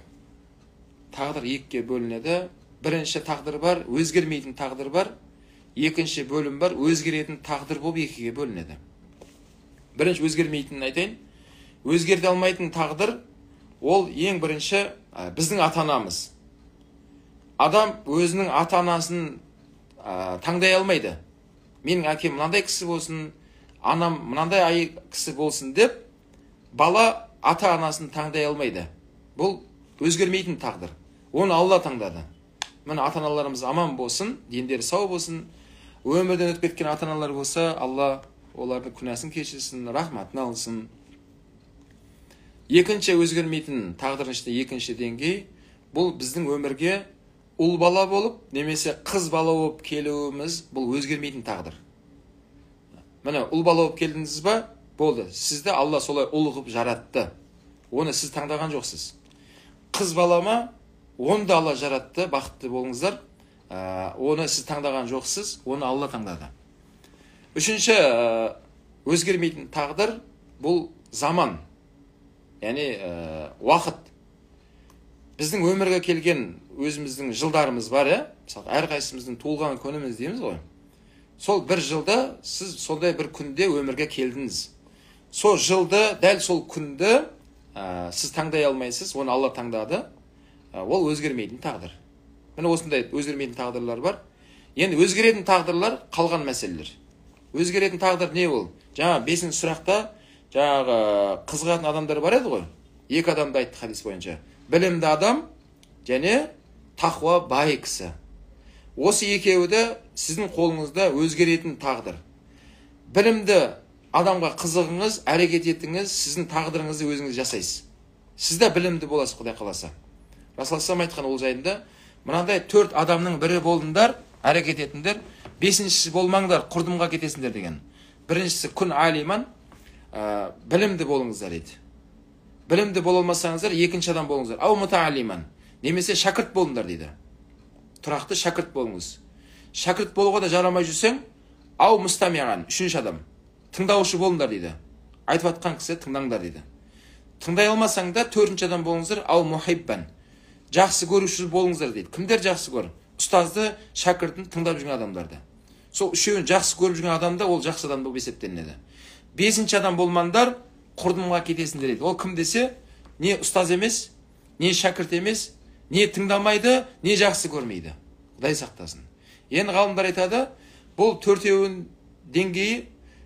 Тағдыр екіге бөлінеді. Бірінші тағдыр бар, өзгермейтін тағдыр бар. Екінші бөлім бар, өзгеретін тағдыр болып екіге бөлінеді. Бірінші өзгермейтінін айтайын. Өзгерте алмайтын тағдыр, ол ең бірінші біздің ата-анамыз. Адам өзінің ата-анасын таңдай алмайды. Менің әкем мынандай кісі болсын, анам мынандай кісі болсын деп, бала ата-анасын таңдай алмайды. Бұл өзгермейтін тағдыр. Оны Алла таңдады. Міне ата-аналарымыз аман болсын, дендері сау болсын. Өмірден өтіп кеткен ата-аналар болса, Алла олардың күнәсін кешірсін, рахматын алсын. Екінші өзгермейтін тағдырын ішінде екінші деңгей, бұл біздің өмірге ұл бала болып, немесе қыз бала болып келуіміз, бұл өзгермейтін тағдыр. Міне, ұл бала болып келдіңіз ба, болды. Сізді Алла солай ұл қылып жаратты. Оны сіз таңдаған жоқсыз. Қыз бала ма, оны да Алла жаратты, бақытты болыңыздар. Оны сіз таңдаған жоқсыз, оны Алла таңдады. Үшінші өзгермейтін тағдыр, бұл заман. Яғни уақыт. Біздің өмірге келген өзіміздің жылдарымыз бар, мысалы, әрқайсымыздың туылған күніміз дейміз ғой. Сол бір жылда сіз сондай бір күнде өмірге келдіңіз. Сол жылды, дәл сол күнді сіз таңдай алмайсыз, оны Алла таңдады. Ол өзгермейтін тағдыр. Міне осындай өзгермейтін тағдырлар бар. Енді өзгеретін тағдырлар қалған мәселелер. Өзгеретін тағдыр не ол? Жаңа 5-ші сұрақта жаңағы қызығатын адамдар бар еді ғой. Екі адамды айтты хадис бойынша. Білімді адам және тақуа бай кісі. Осы екеуі де сіздің қолыңызда өзгеретін тағдыр. Білімді адамға қызығыңыз, әрекет етіңіз, сіздің тағдырыңызды өзіңіз жасайсыз. Сіз де білімді боласыз, Құдай қаласа. Расулаллах айтқан ол жайында, мынандай 4 адамның бірі болыңдар, әрекет етіңдер, 5-шісі болмаңдар, құрдымға кетесіңдер деген. Біріншісі күн алиман, білімді болыңыздар дейді. Білімді бола алмасаңыздар, екінші адам болыңыздар. Ау мутаалиман, немесе шәкірт болыңдар дейді. Тұрақты шәкірт болыңыз. Шәкірт болуға да жарамай жүрсең, ау мустамиған, үшінші адам. Тыңдаушы болыңдар дейді. Айтып атқан кісі тыңдаңдар дейді. Тыңдай алмасаң да 4-ші адам болыңыздар, ау мухиббан. Жақсы көруші болыңыздар дейді. Кімдер жақсы көр? Ұстазды, шәкіртін тыңдап жүрген адамдарды. сол үшеуін жақсы көріп жүрген адамда ол жақсы адам болып есептелінеді. Бесінші адам болмаңдар, құрдымға кетесіңдер дейді. Ол кім десе, не ұстаз емес, не шәкірт емес, не тыңдамайды, не жақсы көрмейді. Құдай сақтасын. Енді ғалымдар айтады, бұл төртеуін деңгейі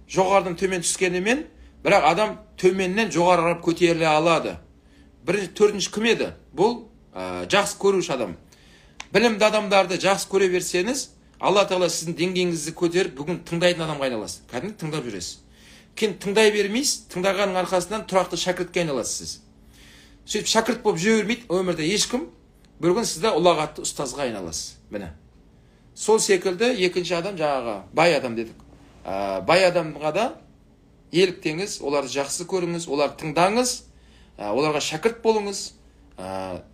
жоғарыдан төмен түскенімен, бірақ адам төменнен жоғары қарап көтеріле алады. Төртінші кім еді? Бұл жақсы көруші адам. Білімді адамдарды жақсы көре берсеңіз, Алла Тағала сіздің деңгейіңізді көтеріп, бүгін тыңдайтын адамға айналасыз. Кәдімгі тыңдап жүресіз. Кейін тыңдай бермейсіз, тыңдағанның арқасынан тұрақты шәкіртке айналасыз сіз. Сөйтіп шәкірт болып жүре бермейді өмірде ешкім, бір күн сізді ұлағатты ұстазға айналасыз. Міне. Сол секілді екінші адам жаңағы бай адам дедік. Бай адамға да еліктеңіз, оларды жақсы көріңіз, оларды тыңдаңыз, оларға шәкірт болыңыз.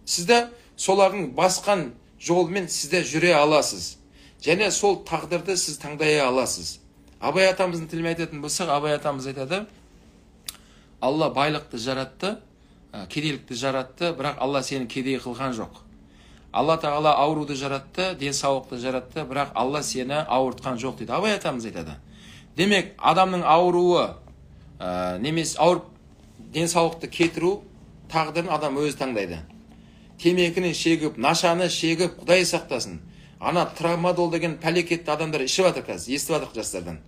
Сізді солардың басқан жолымен сізде жүре аласыз. Және сол тағдырды сіз таңдай аласыз. Абай атамыздың тілімен айтатын болсақ, Абай атамыз айтады, Алла байлықты жаратты, кедейлікті жаратты, бірақ Алла сені кедей қылған жоқ. Алла Тағала ауруды жаратты, денсаулықты жаратты, бірақ Алла сені ауыртқан жоқ дейді. Абай атамыз айтады. Демек, адамның ауруы, немес ауырып денсаулықты кетіру тағдырын адам өзі таңдайды. Темекіні шегіп, нашаны шегіп, Құдай сақтасын. Ана травмадол деген пәлекетті адамдар ішіп жатыр қазір, естіп жатыр жастардан.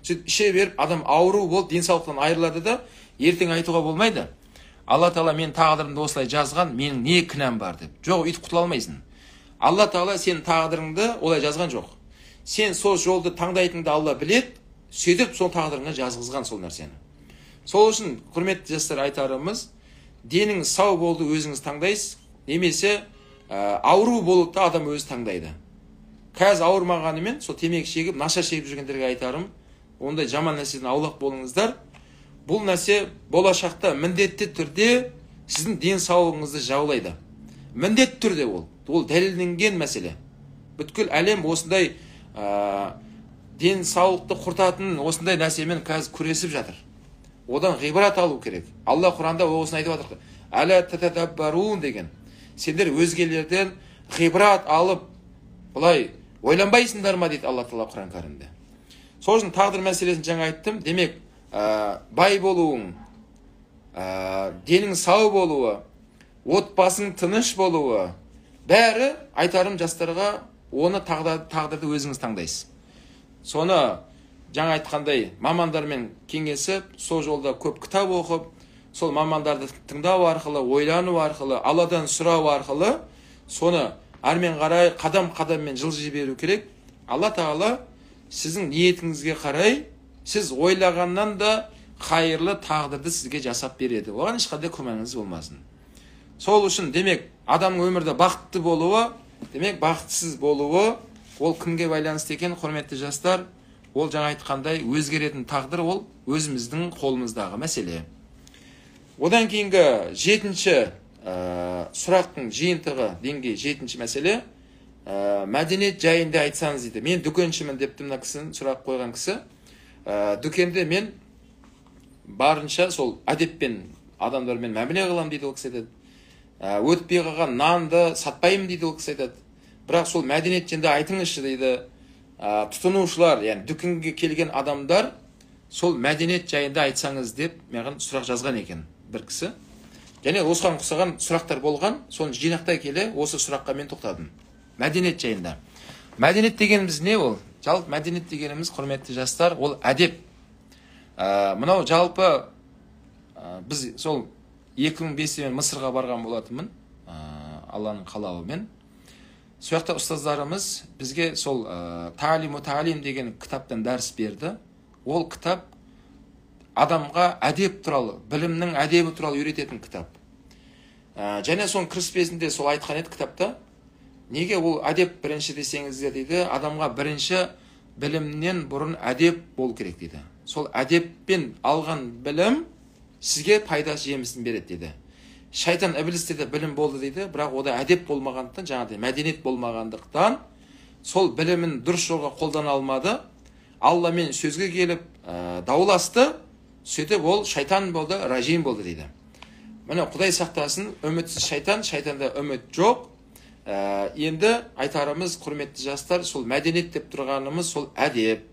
Сөйтіп іше беріп, адам ауру болып денсаулықтан айырылады да, ертең айтуға болмайды. Алла Тағала мен тағдырымды осылай жазған, менің не кінәм бар деп. Жоқ, үйтіп құтыла алмайсың. Алла Тағала сен тағдырыңды олай жазған жоқ. Сен сол жолды таңдайтынды Алла білет, сөйтіп сол тағдырыңа жазғызған сол нәрсені. Сол үшін құрметті жастар айтарымыз, деніңіз сау болды өзіңіз таңдайсыз, немесе ауру болып та адам өзі таңдайды. Қазір ауырмағанымен сол темекі шегіп, наша шегіп жүргендерге айтарым, ондай жаман нәрседен аулақ болыңыздар. Бұл нәрсе болашақта міндетті түрде сіздің денсаулығыңызды жаулайды. Міндетті түрде ол. Ол дәлелденген мәселе. Бүткіл әлем осындай денсаулықты құртатын осындай нәрсемен қазір күресіп жатыр. Одан ғибрат алу керек. Алла Құранда осыны айтып жатыр. Әла татадаббарун деген. Сендер өзгелерден ғибрат алып, бұлай ойланбайсыңдар ма дейді Алла Тағала Құран кәрімде. Сол үшін тағдыр мәселесін жаңа айттым. Демек, бай болуың, денің сау болуы, отбасың тыныш болуы, бәрі айтарым жастарға, оны тағдырды өзіңіз таңдайсыз. Соны жаңа айтқандай мамандармен кеңесіп, сол жолда көп кітап оқып, сол мамандарды тыңдау арқылы, ойлану арқылы, Алладан сұрау арқылы, соны әрмен қарай қадам-қадаммен жылжи беру керек. Алла Тағала сіздің ниетіңізге қарай, сіз ойлағаннан да қайырлы тағдырды сізге жасап береді. Оған ешқандай күмәніңіз болмасын. Сол үшін демек, адамның өмірде бақытты болуы, демек бақытсыз болуы, ол кімге байланысты екен, құрметті жастар? Ол жаңа айтқандай өзгеретін тағдыр, ол өзіміздің қолымыздағы мәселе. Одан кейінгі жетінші сұрақтың жиынтығы деңгей жетінші мәселе, мәдениет жайында айтсаңыз дейді. Мен дүкеншімін депті мына кісінің сұрақ қойған кісі. Дүкенде мен барынша сол әдеппен адамдармен мәміле қыламын дейді ол кісі айтады. Өтпей қалған нанды сатпаймын дейді ол кісі айтады. Бірақ сол мәдениет жайында айтыңызшы дейді. Тұтынушылар, яғни дүкенге келген адамдар сол мәдениет жайында айтсаңыз деп маған сұрақ жазған екен бір кісі. Және осыған ұқсаған сұрақтар болған, соны жинақтай келе осы сұраққа мен тоқтадым. Мәдениет жайында. Мәдениет дегеніміз не ол? Жалпы мәдениет дегеніміз, құрметті жастар, ол әдеп. Мынау жалпы біз сол 2005-те мен Мысырға барған болатынмын, Алланың қалауымен. Сол жақта ұстаздарымыз бізге сол Таалим деген кітаптан дәріс берді. Ол кітап адамға әдеп туралы, білімнің әдебі туралы үйрететін кітап. Және соның кіріспесінде сол айтқан еді кітапта, неге ол әдеп бірінші десеңіздер дейді, адамға бірінші білімнен бұрын әдеп болу керек дейді. Сол әдеппен алған білім сізге пайда жемісін береді дейді. Шайтан іблісте де білім болды дейді, бірақ ода әдеп болмағандықтан, жаңағыдай мәдениет болмағандықтан, сол білімін дұрыс жолға қолдана алмады. Алламен сөзге келіп дауласты, сөйтіп ол шайтан болды, ражим болды дейді. Міне Құдай сақтасын, үмітсіз шайтан, шайтанда үміт жоқ. Енді айтарымыз, құрметті жастар, сол мәдениет деп тұрғанымыз сол әдеп.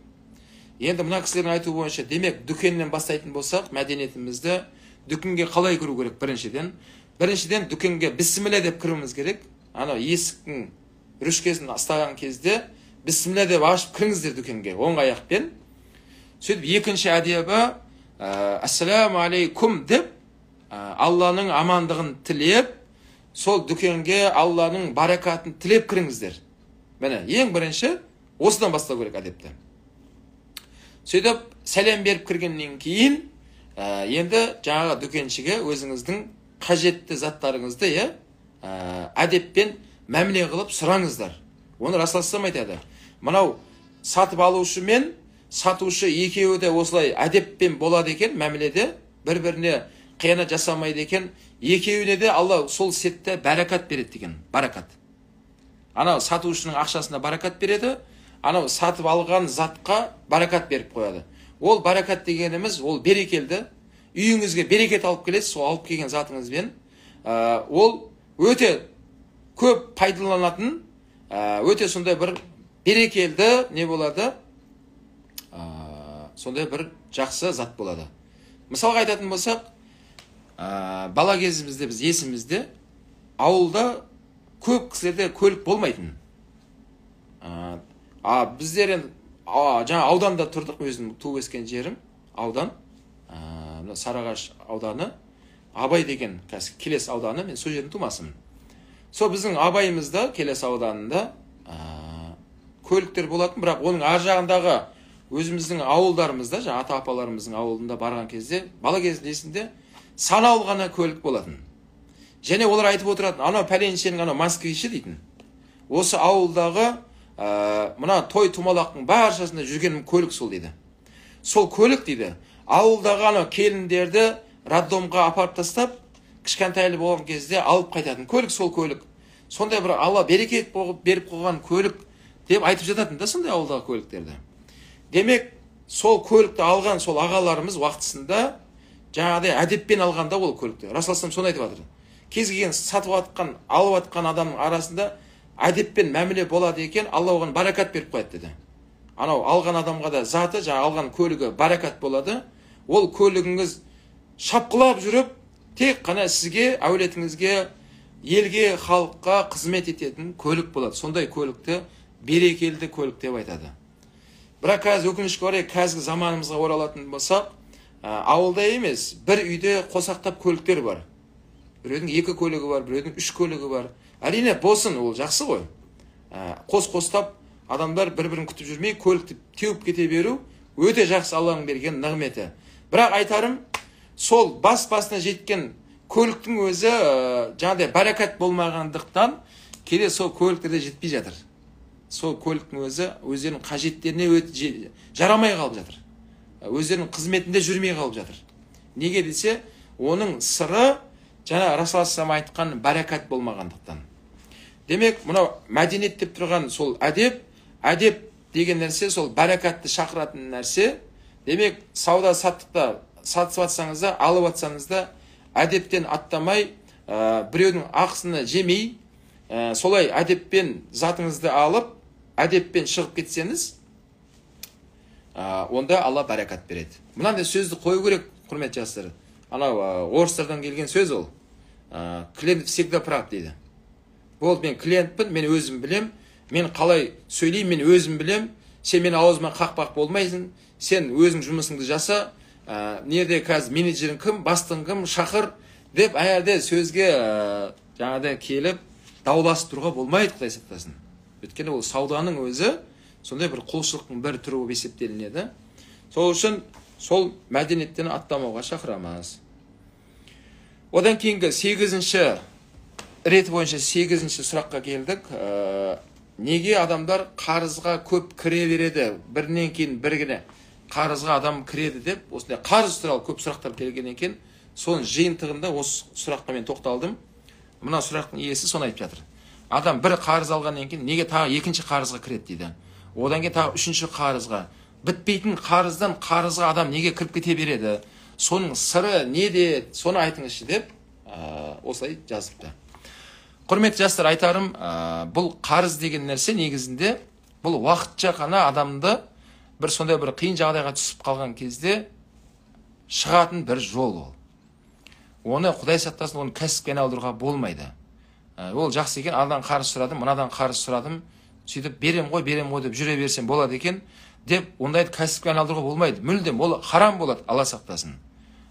Енді мына кісілердің айтуы бойынша, демек дүкеннен бастайтын болсақ, мәдениетімізді дүкенге қалай кіру керек? Біріншіден дүкенге бісміллә деп кіруіміз керек. Ана есіктің рүшкесін ұстаған кезде бісміллә деп ашып кіріңіздер дүкенге, оң аяқпен. Сөйтіп екінші әдебі ассаламу алейкум деп Алланың амандығын тілеп, сол дүкенге Алланың баракатын тілеп кіріңіздер. Міне, ең бірінші осыдан бастау керек әдепті. Сөйтіп сәлем беріп кіргеннен кейін енді жаңағы дүкеншіге өзіңіздің қажетті заттарыңызды әдеппен мәміле қылып сұраңыздар. Оны Расулаллах айтады. Мынау сатып алушы мен сатушы екеуі де осылай әдеппен болады екен, мәміледе бір-біріне қиянат жасамайды екен, екеуіне де Алла сол сетте баракат береді деген. Баракат. Анау сатушының ақшасына баракат береді, анау сатып алған затқа баракат беріп қояды. Ол баракат дегеніміз, ол берекелді. Үйіңізге берекет алып келесіз, сол алып келген затыңызбен. Ол өте көп пайдаланатын, өте сондай бір берекелді не болады? Сондай бір жақсы зат болады. Мысалға айтатын болсақ, бала кезімізде, біз есімізде, ауылда көп кісілерде көлік болмайтын. Біздер жаңа ауданда тұрдық, өзім туып өскен жерім, аудан, Сарыағаш ауданы, Абай деген Келес ауданы, мен сол жердің тумасымын. Сол біздің Абайымызда, Келес ауданында көліктер болатын, бірақ оның ар жағындағы өзіміздің ауылдарымызда, жаңа ата-апаларымыздың ауылында барған кезде, бала кезінде санаулы ғана көлік болатын. Және олар айтып отыратын, анау пәленшенің анау москвичі дейтін. Осы ауылдағы мына той тумалақтың баршасында жүрген көлік сол дейді. Сол көлік дейді. Ауылдағы анау келіндерді роддомға апарып тастап, кішкентайлы болған кезде алып қайтатын көлік сол көлік. Сондай бір Алла берекет беріп қойған көлік деп айтып жататын да сондай ауылдағы көліктерді. Демек, сол көлікті алған сол ағаларымыз уақытысында жаңағыдай әдеппен алғанда ол көлікті. Расулаллах соны айтып жатыр. Кез келген сатып атқан, алып атқан адамның арасында әдеппен мәміле болады екен, Алла оған баракат беріп қояды деді. Анау алған адамға да заты, жаңа алған көлігі баракат болады. Ол көлігіңіз шапқылап жүріп, тек қана сізге, әулетіңізге, елге, халыққа қызмет ететін көлік болады. Сондай көлікті берекелді көлік деп айтады. Бірақ қазір өкінішке орай қазіргі заманымызға оралатын болсақ, ауылда емес, бір үйде қосақтап көліктер бар. Біреудің 2 көлігі бар, біреудің 3 көлігі бар. Әрине болсын, ол жақсы ғой. Қос-қостап адамдар бір-бірін күтіп жүрмей, көлікті теуіп кете беру өте жақсы Алланың берген нығметі. Бірақ айтарым, сол бас-басына жеткен көліктің өзі жаңағыдай баракат болмағандықтан кейде сол көліктерде жетпей жатыр. Сол көліктің өзі өздерінің қажеттеріне жарамай қалып жатыр. Өздерінің қызметінде жүрмей қалып жатыр. Неге десе, оның сыры жаңа Расулаллах айтқан баракат болмағандықтан. Демек, мынау мәдениет деп тұрған сол әдеп деген нәрсе, сол баракатты шақыратын нәрсе. Демек, сауда-саттықта сатып атсаңыз да, алып атсаңыз да, әдептен аттамай, біреудің ақысını жемей, солай әдеппен затыңызды алып, әдеппен шығып кетсеңіз, онда Алла баракат береді. Мынандай сөзді қою керек, құрметті жастар. Анау орыстардан келген сөз ол. Клиент всегда прав дейді. Болды, мен клиентпін, мен өзім білем, мен қалай сөйлеймін, мен өзім білем, сен мен аузыма қақпақ болмайсың, сен өзің жұмысыңды жаса, неде қазір менеджерің кім, бастың кім, шақыр деп әйелде сөзге жаңағыдай келіп дауласып тұруға болмайды, Құдай сақтасын. Өйткені ол сауданың өзі сондай бір құлшылықтың бір түрі болып есептелінеді. Сол үшін сол мәдениеттен аттамауға шақырамыз. Одан кейінгі 8-ші реті бойынша 8-ші сұраққа келдік. Неге адамдар қарызға көп кіре береді? Бірінен кейін біріне қарызға адам кіреді деп, осындай қарыз туралы көп сұрақтар келген екен. Соның жиынтығында осы сұраққа мен тоқталдым. Мына сұрақтың иесі соны айтып жатыр. Адам бір қарыз алғаннан кейін неге тағы екінші қарызға кіреді дейді. Одан кейін тағы үшінші қарызға. Бітпейтін қарыздан қарызға адам неге кіріп кете береді? Соның сыры неде? Соны айтыңызшы деп осылай жазыпты. Құрметті жастар, айтарым, бұл қарыз деген нәрсе негізінде бұл уақытша ғана адамды бір сондай бір қиын жағдайға түсіп қалған кезде шығатын бір жол ол. Оны Құдай сақтасын, оны кәсіпке айналдыруға болмайды. Ол жақсы екен, анадан қарыз сұрадым, мынадан қарыз сұрадым, сөйтіп берем ғой деп жүре берсем болады екен деп, ондайды кәсіпке айналдыруға болмайды. Мүлдем ол харам болады, Алла сақтасын.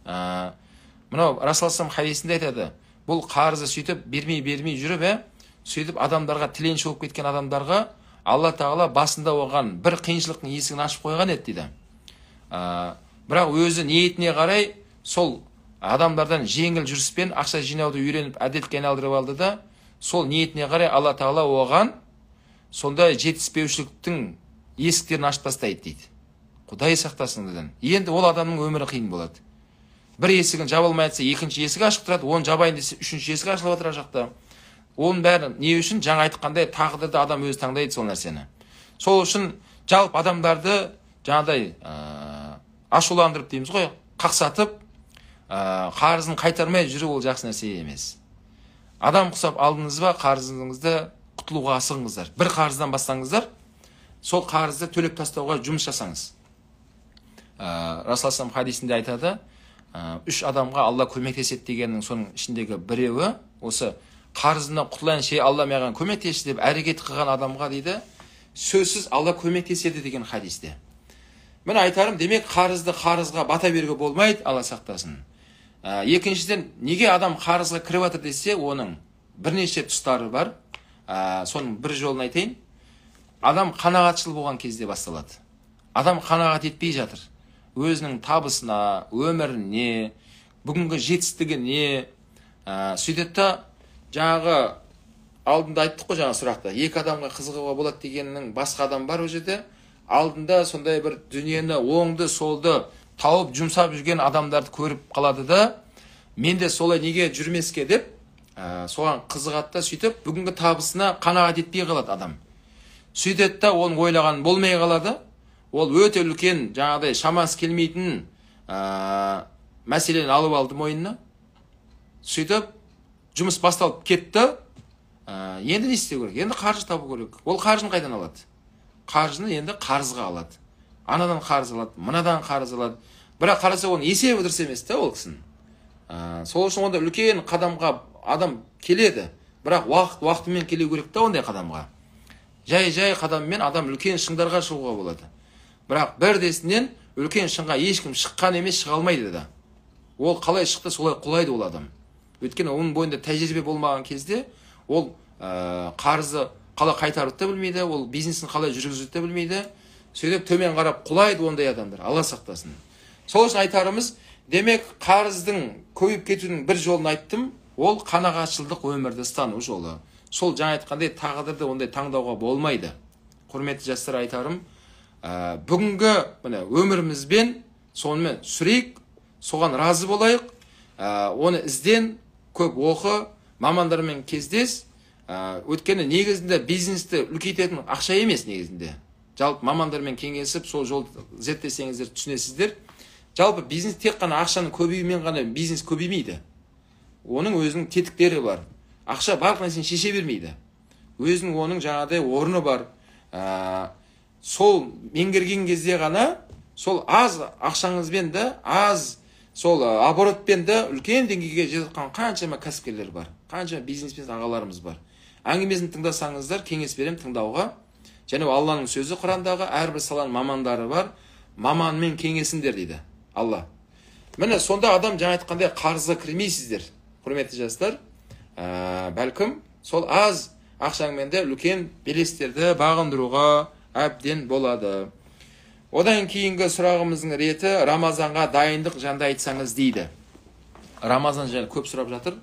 Мынау Расул хадисінде айтады, бұл қарызы сөйтіп бермей жүріп, сөйтіп адамдарға, тіленші болып кеткен адамдарға Алла Тағала басында оған бір қиыншылықтың есігін ашып қойған еді дейді. Бірақ өзі ниетіне қарай сол адамдардан жеңіл жүріспен ақша жинауды үйреніп әдетке айналдырып алды да, сол ниетіне қарай Алла Тағала оған сондай жетіспеушіліктің есіктерін ашып тастайды дейді. Құдай сақтасын деден. Енді ол адамның өмірі қиын болады. Бір есігін жаба алмай жатса, екінші есік ашық тұрады, оны жабайын десе, үшінші есік ашылып отырар жақта. Оның бәрі не үшін? Жаңа айтқандай тағдырды адам өзі таңдайды сол нәрсені. Сол үшін жалпы адамдарды жаңадай ашуландырып дейміз ғой, қақсатып, қарызын қайтармай жүру ол жақсы нәрсе емес. Адам құсап алдыңыз ба, қарызыңызды құтылуға асығыңыздар. Бір қарыздан бастаңыздар, сол қарызды төлеп тастауға жұмыс жасаңыз. Расул хадисінде айтады, 3 адамға Алла көмектеседі дегеннің соның ішіндегі біреуі, осы қарызынан құтылайын ше Алла маған көмектесші деп әрекет қылған адамға дейді, сөзсіз Алла көмектеседі деген хадисте. Мен айтарым, демек қарызды қарызға бата беруге болмайды, Алла сақтасын. Екіншіден, неге адам қарызға кіріп жатыр десе, оның бірнеше тұстары бар. Соның бір жолын айтайын. Адам қанағатшыл болған кезде басталады. Адам қанағат етпей жатыр. Өзінің табысына, өміріне, бүгінгі жетістігіне, сөйтетті жаңағы алдында айттық қой жаңа сұрақта. Екі адамға қызығуға болады дегеннің басқа адам бар о жерде. Алдында сондай бір дүниені оңды, солды тауып жұмсап жүрген адамдарды көріп қалады да, мен де солай неге жүрмеске деп, соған қызығатта сөйтіп, бүгінгі табысына қанағат етпей қалады адам. Сөйтетті оның ойлаған болмай қалады. Ол өте үлкен жаңағыдай шамасы келмейтін мәселені алып алды мойнына. Сөйтіп, жұмыс басталып кетті. Енді не істеу керек? Енді қаржы табу керек. Ол қаржыны қайдан алады? Қаржыны енді қарызға алады. Анадан қарыз алады, мынадан қарыз алады. Бірақ қараса оның есебі дұрыс емес те ол кісінің. Сол үшін онда үлкен қадамға адам келеді. Бірақ уақытымен келу керек те ондай қадамға. Жай қадаммен адам үлкен шыңдарға шығуға болады. Бірақ бірдесінен үлкен шыңға ешкім шыққан емес, шыға алмайды да. Ол қалай шықты, солай құлайды ол адам. Өйткені оның бойында тәжірибе болмаған кезде ол қарызы қалай қайтаруды да білмейді, ол бизнесін қалай жүргізуді да білмейді. Сөйтіп төмен қарап құлайды ондай адамдар, Алла сақтасын. Сол үшін айтарымыз, демек қарыздың көбейіп кетуінің бір жолын айттым, ол қанағатшылдық өмірді ұстану жолы. Сол жаңа айтқандай тағдырды ондай таңдауға болмайды. Құрметті жастар, айтарым, бүгінгі өмірімізбен сонымен сүрейік, соған разы болайық, оны ізден, көп оқы, мамандармен кездес. Өткені негізінде бизнесті үлкейтетін ақша емес негізінде. Жалпы мамандармен кеңесіп, сол жолды зерттесеңіздер түсінесіздер. Жалпы бизнес тек қана ақшаның көбеюімен ғана бизнес көбеймейді. Оның өзінің тетіктері бар. Ақша барлық нәрсені шеше бермейді. Өзінің оның жаңағыдай орны бар. Сол меңгерген кезде ғана, сол аз ақшаңызбен де, аз сол оборотпен де үлкен деңгейге жеткен қаншама кәсіпкерлер бар. Қаншама бизнесмен ағаларымыз бар. Әңгімесін тыңдасаңыздар, кеңес берем тыңдауға. Және Алланың сөзі Құрандағы әрбір саланың мамандары бар. Маманмен кеңесіңдер дейді Алла. Міне сонда адам жаңа айтқандай қарызға кірмейсіздер. Құрметті жастар, бәлкім сол аз ақшаңмен де үлкен белестерді бағындыруға әбден болады. Одан кейінгі сұрағымыздың реті Рамазанға дайындық жайында айтсаңыз дейді. Рамазан жайлы көп сұрап жатыр.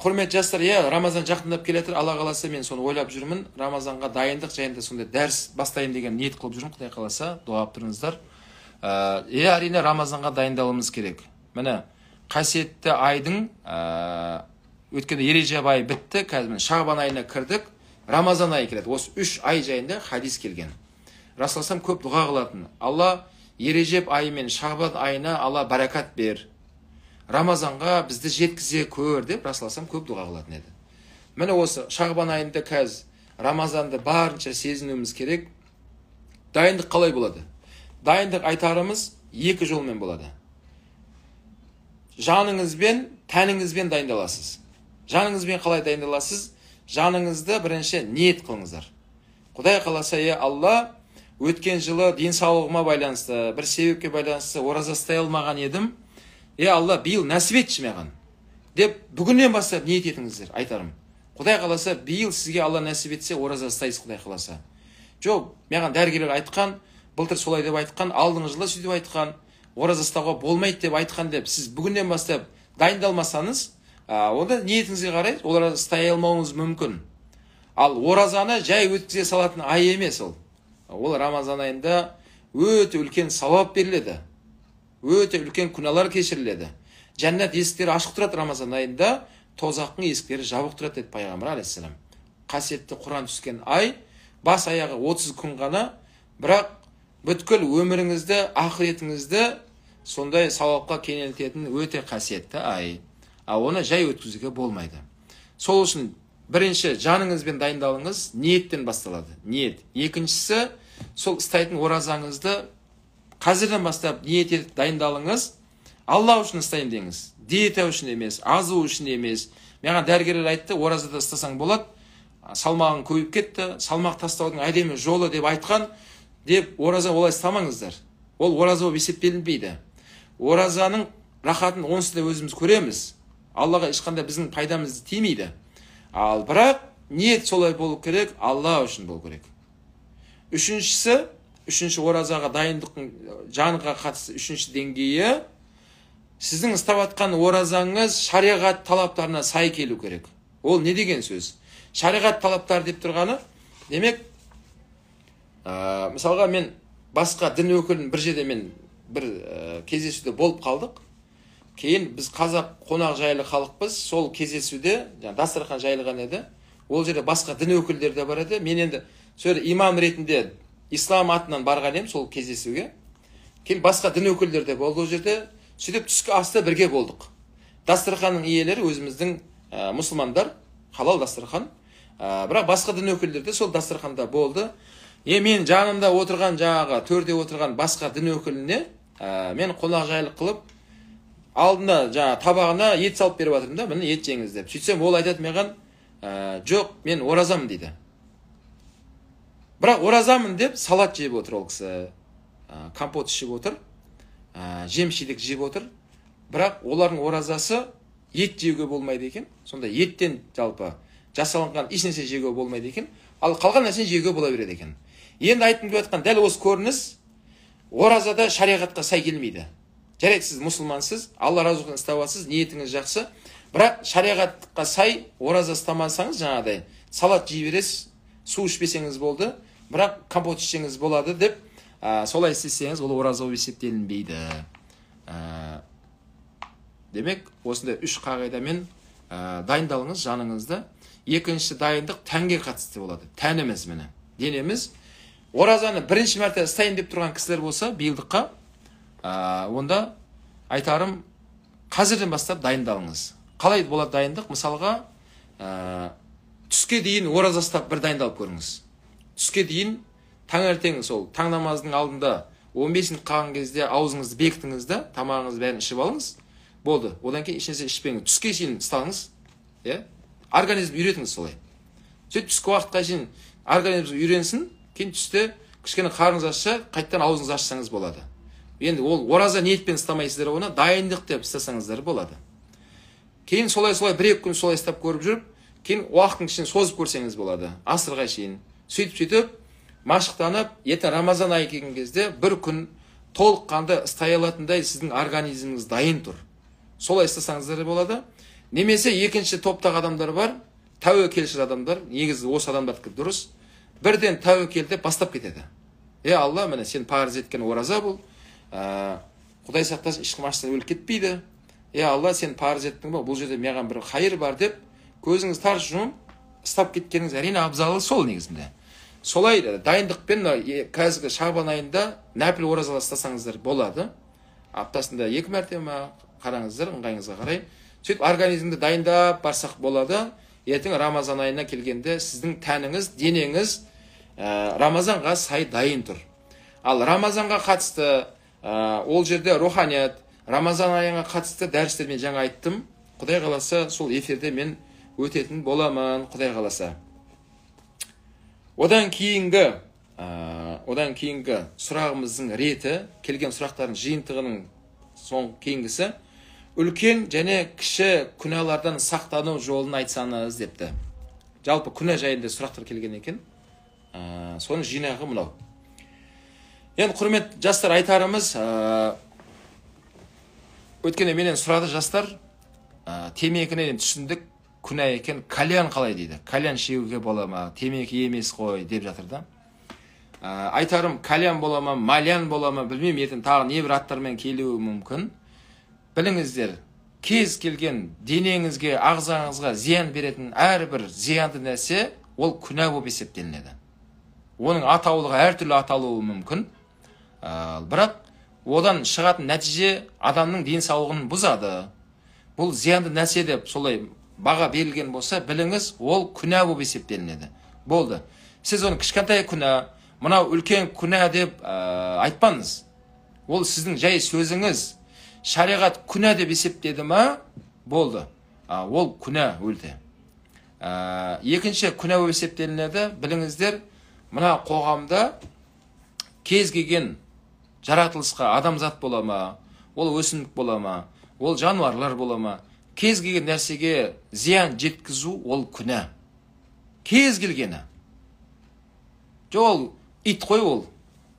Құрметті жастар, Рамазан жақындап келетір, Алла қаласа мен соны ойлап жүрмін. Рамазанға дайындық жайында сондай дәріс бастайын деген ниет қылып жүрмін. Құдай қаласа, дұғап тұрыңыздар. Әрине Рамазанға дайындалуымыз керек. Міне, қасиетті айдың өткенде Ережеп айы бітті, қазір Шағбан айына кірдік. Рамазан айы келеді. Осы 3 ай жайында хадис келген. Расул көп дұға қылатын. Алла Ережеп айы мен Шағбан айына Алла баракат бер. Рамазанға бізді жеткізе көр деп Расул көп дұға қылатын еді. міне осы шағбан айында қазір Рамазанды барынша сезінуіміз керек. Дайындық қалай болады? Дайындық айтарымыз екі жолмен болады. Жаныңызбен, тәніңізбен дайындаласыз. Жаныңызбен қалай дайындаласыз? Жаныңызды бірінші ниет қылыңыздар. Құдай қаласа, Алла, өткен жылы денсаулығыма байланысты, бір себепке байланысты ораза ұстай алмаған едім. Алла, биыл нәсіп етші маған деп бүгіннен бастап ниет етіңіздер, айтарым. Құдай қаласа, биыл сізге Алла нәсіп етсе, ораза ұстайсыз, Құдай қаласа. Жоқ, маған дәрігерлер айтқан, былтыр солай деп айтқан, алдыңғы жылы сөйтіп айтқан, ораза ұстауға болмайды деп айтқан деп, сіз бүгіннен бастап дайындалмасаңыз, онда ниетіңізге қарай ораза ұстай алмауыңыз мүмкін. Ал оразаны жай өткізе салатын ай емес ол. Ол Рамазан айында өте үлкен сауап беріледі. Өте үлкен күнәлар кешіріледі. Жәннат есіктері ашық тұрады Рамазан айында, тозақтың есіктері жабық тұрады деді пайғамбар алейхиссалам. Қасиетті Құран түскен ай, бас аяғы 30 күн ғана, бірақ бүткіл өміріңізді, ақыретіңізді сондай сауапқа кенелтетін өте қасиетті ай. Оны жай өткізуге болмайды. Сол үшін бірінші жаныңызбен дайындалыңыз, ниеттен басталады. Ниет. Екіншісі, сол ұстайтын оразаңызды қазірден бастап ниет етіп дайындалыңыз. Алла үшін ұстайын деңіз. Диета үшін емес, азу үшін емес. Маған дәрігерлер айтты, оразада ұстасаң болады. Салмағың көбейіп кетті, салмақ тастаудың әдемі жолы деп айтқан, деп ораза олай ұстамаңыздар. Ол ораза болып есептелінбейді. Оразаның рахатын онсыз да өзіміз көреміз. Аллаға ешқандай біздің пайдамыз тимейді. Ал бірақ ниет солай болу керек, Алла үшін болу керек. Үшінші оразаға дайындықтың жанға қатысты үшінші деңгейі, сіздің ұстап атқан оразаңыз шариғат талаптарына сай келу керек. Ол не деген сөз? Шариғат талаптары деп тұрғаны, демек, мысалға мен басқа дін өкілін бір жерде мен бір кездесуде болып қалдық. Кейін біз қазақ қонақ жайлы халықпыз, сол кездесуде, дастархан жайылған еді, ол жерде басқа дін өкілдері де бар еді. Мен енді сөйле имам ретінде ислам атынан барған едім сол кездесуге. Кейін басқа дін өкілдері де болды ол жерде. Сөйтіп түскі аста бірге болдық. Дастарханның иелері өзіміздің мұсылмандар, халал дастархан. Бірақ басқа дін өкілдері де сол дастарханда болды. Мен жанымда отырған жаңағы төрде отырған басқа дін өкіліне мен қонақ жайлық қылып алдында жаңа табағына ет салып беріп жатырмын да, міне ет жеңіз деп. Сөйтсем ол айтады маған, жоқ, мен оразамын дейді. Бірақ оразамын деп салат жеп отыр ол кісі, компот ішіп отыр, жемшелік жеп отыр. Бірақ олардың оразасы ет жеуге болмайды екен. Сонда еттен жалпы жасалынған ешнәрсе жеуге болмайды екен. Ал қалған нәрсені жеуге бола береді екен. Енді айтқым келіп жатқан дәл осы көрініс оразада шариғатқа сай келмейді. Жарайды, сіз мұсылмансыз, Алла разы болсын ұстап, ниетіңіз жақсы, бірақ шариғатқа сай ораза ұстамасаңыз, жаңағыдай салат жей бересіз, су ішпесеңіз болды, бірақ компот ішсеңіз болады деп, солай істесеңіз, ол ораза болып есептелінбейді. Демек, осындай үш қағидамен дайындалыңыз жаныңызды. Екінші дайындық тәнге қатысты болады. Тәніміз, міне, денеміз. Оразаны бірінші мәрте ұстайын деп тұрған кісілер болса, биылдыққа, онда айтарым, қазірден бастап дайындалыңыз. Қалай болады дайындық? Мысалға, түске дейін ораза ұстап бір дайындалып көріңіз. Түске дейін таңертең сол таң намазының алдында 15 минут қалған кезде аузыңызды бекітіңіз да, тамағыңызды бәрін ішіп алыңыз. Болды. Одан кейін ешнәрсе ішпеңіз. Түске шейін ұстаңыз. Организм үйретіңіз солай. Сөйтіп түскі уақытқа шейін организм үйренсін, кейін түсте кішкене қарныңыз ашса, қайттан аузыңызды ашсаңыз болады. Енді ол ораза ниетпен ұстамайсыздар, оны дайындық деп ұстасаңыздар болады. Кейін солай-солай бір-екі күн солай ұстап көріп жүріп, кейін уақытың ішін созып көрсеңіз болады, асырға шейін. Сөйтіп, машықтанып, ертең Рамазан айы келген кезде бір күн толыққанды ұстай алатындай сіздің организміңіз дайын тұр. Солай ұстасаңыздар болады. Немесе екінші топтағы адамдар бар, тәуекелшіл адамдар, негізі осы адамдардікі дұрыс, бірден тәуекел деп бастап кетеді. Алла, міне сен парыз еткен ораза бұл, Құдай сақтасын, ешкім аштан өліп кетпейді. Алла, сен парыз еттің ба, бұл жерде маған бір қайыр бар деп, көзіңіз тарс жұмып, ұстап кеткеніңіз әрине абзалы сол негізінде. Солай дайындықпен қазіргі шағбан айында нәпіл оразалар ұстасаңыздар болады. Аптасында 2 мәрте ма, қараңыздар, ыңғайыңызға қарай. Сөйтіп организмді дайындап барсақ болады. ертең Рамазан айына келгенде сіздің тәніңіз, денеңіз Рамазанға сай дайын тұр. Ал Рамазанға қатысты ол жерде руханият, Рамазан айына қатысты дәрістер мен жаңа айттым. Құдай қаласа сол эфирде мен өтетін боламын, Құдай қаласа. Одан кейінгі сұрағымыздың реті, келген сұрақтардың жиынтығының кейінгісі, үлкен және кіші күнәлардан сақтану жолын айтсаңыз депті. Жалпы күнә жайында сұрақтар келген екен. Соның жинағы мынау. Енді құрмет жастар, айтарымыз, өткенде менен сұрады жастар, темекінен түсіндік, күнә екен, кальян қалай дейді. Кальян шегуге бола ма, темекі емес қой деп жатыр да. Айтарым, кальян бола ма, малян бола ма, білмеймін, ертең тағы не бір аттармен келуі мүмкін. Біліңіздер, кез келген денеңізге, ағзаңызға зиян беретін әрбір зиянды нәрсе ол күнә болып есептелінеді. Оның атаулығы әртүрлі аталуы мүмкін. Бірақ одан шығатын нәтиже адамның денсаулығын бұзады. Бұл зиянды нәрсе деп солай баға берілген болса, біліңіз, ол күнә болып есептелінеді. Болды. Сіз оны кішкентай күнә, мынау үлкен күнә деп айтпаңыз. Ол сіздің жай сөзіңіз. Шариғат күнә деп есептеді ма? Болды. Ол күнә өлді. Екінші күнә болып есептелінеді. Біліңіздер, мына қоғамда кез келген жаратылысқа адамзат бола ма, ол өсімдік бола ма, ол жануарлар бола ма, кез келген нәрсеге зиян жеткізу ол күнә. Кез келгені. Ол ит қой ол.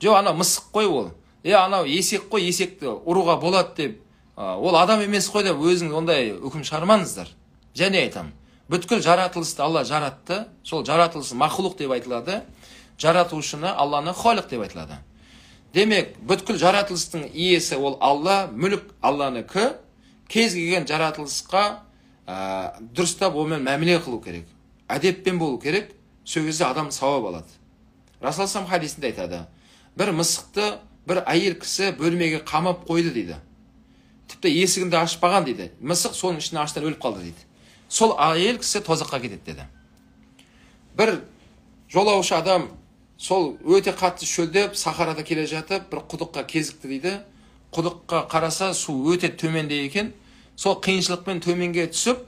Анау мысық қой ол. Анау есек қой, есекті ұруға болады деп, ол адам емес қой деп өзің ондай үкім шығармаңыздар. Және айтам, бүткіл жаратылысты Алла жаратты, сол жаратылысы мақұлық деп айтылады, жаратушыны Алланы халиқ деп айтылады. Демек, бүткіл жаратылыстың иесі ол Алла, мүлік Алланыкі, кез келген жаратылысқа дұрыстап онымен мәміле қылу керек, әдеппен болу керек, сол кезде адам сауап алады. Расул хадисінде айтады, бір мысықты бір әйел кісі бөлмеге қамап қойды дейді. Тіпті есігінде ашпаған дейді. Мысық соның ішіне аштан өліп қалды дейді. Сол әйел кісі тозаққа кетеді деді. Бір жолаушы адам сол өте қатты шөлдеп, сахарада келе жатып, бір құдыққа кезікті дейді. Құдыққа қараса, су өте төменде екен. Сол қиыншылықпен төменге түсіп,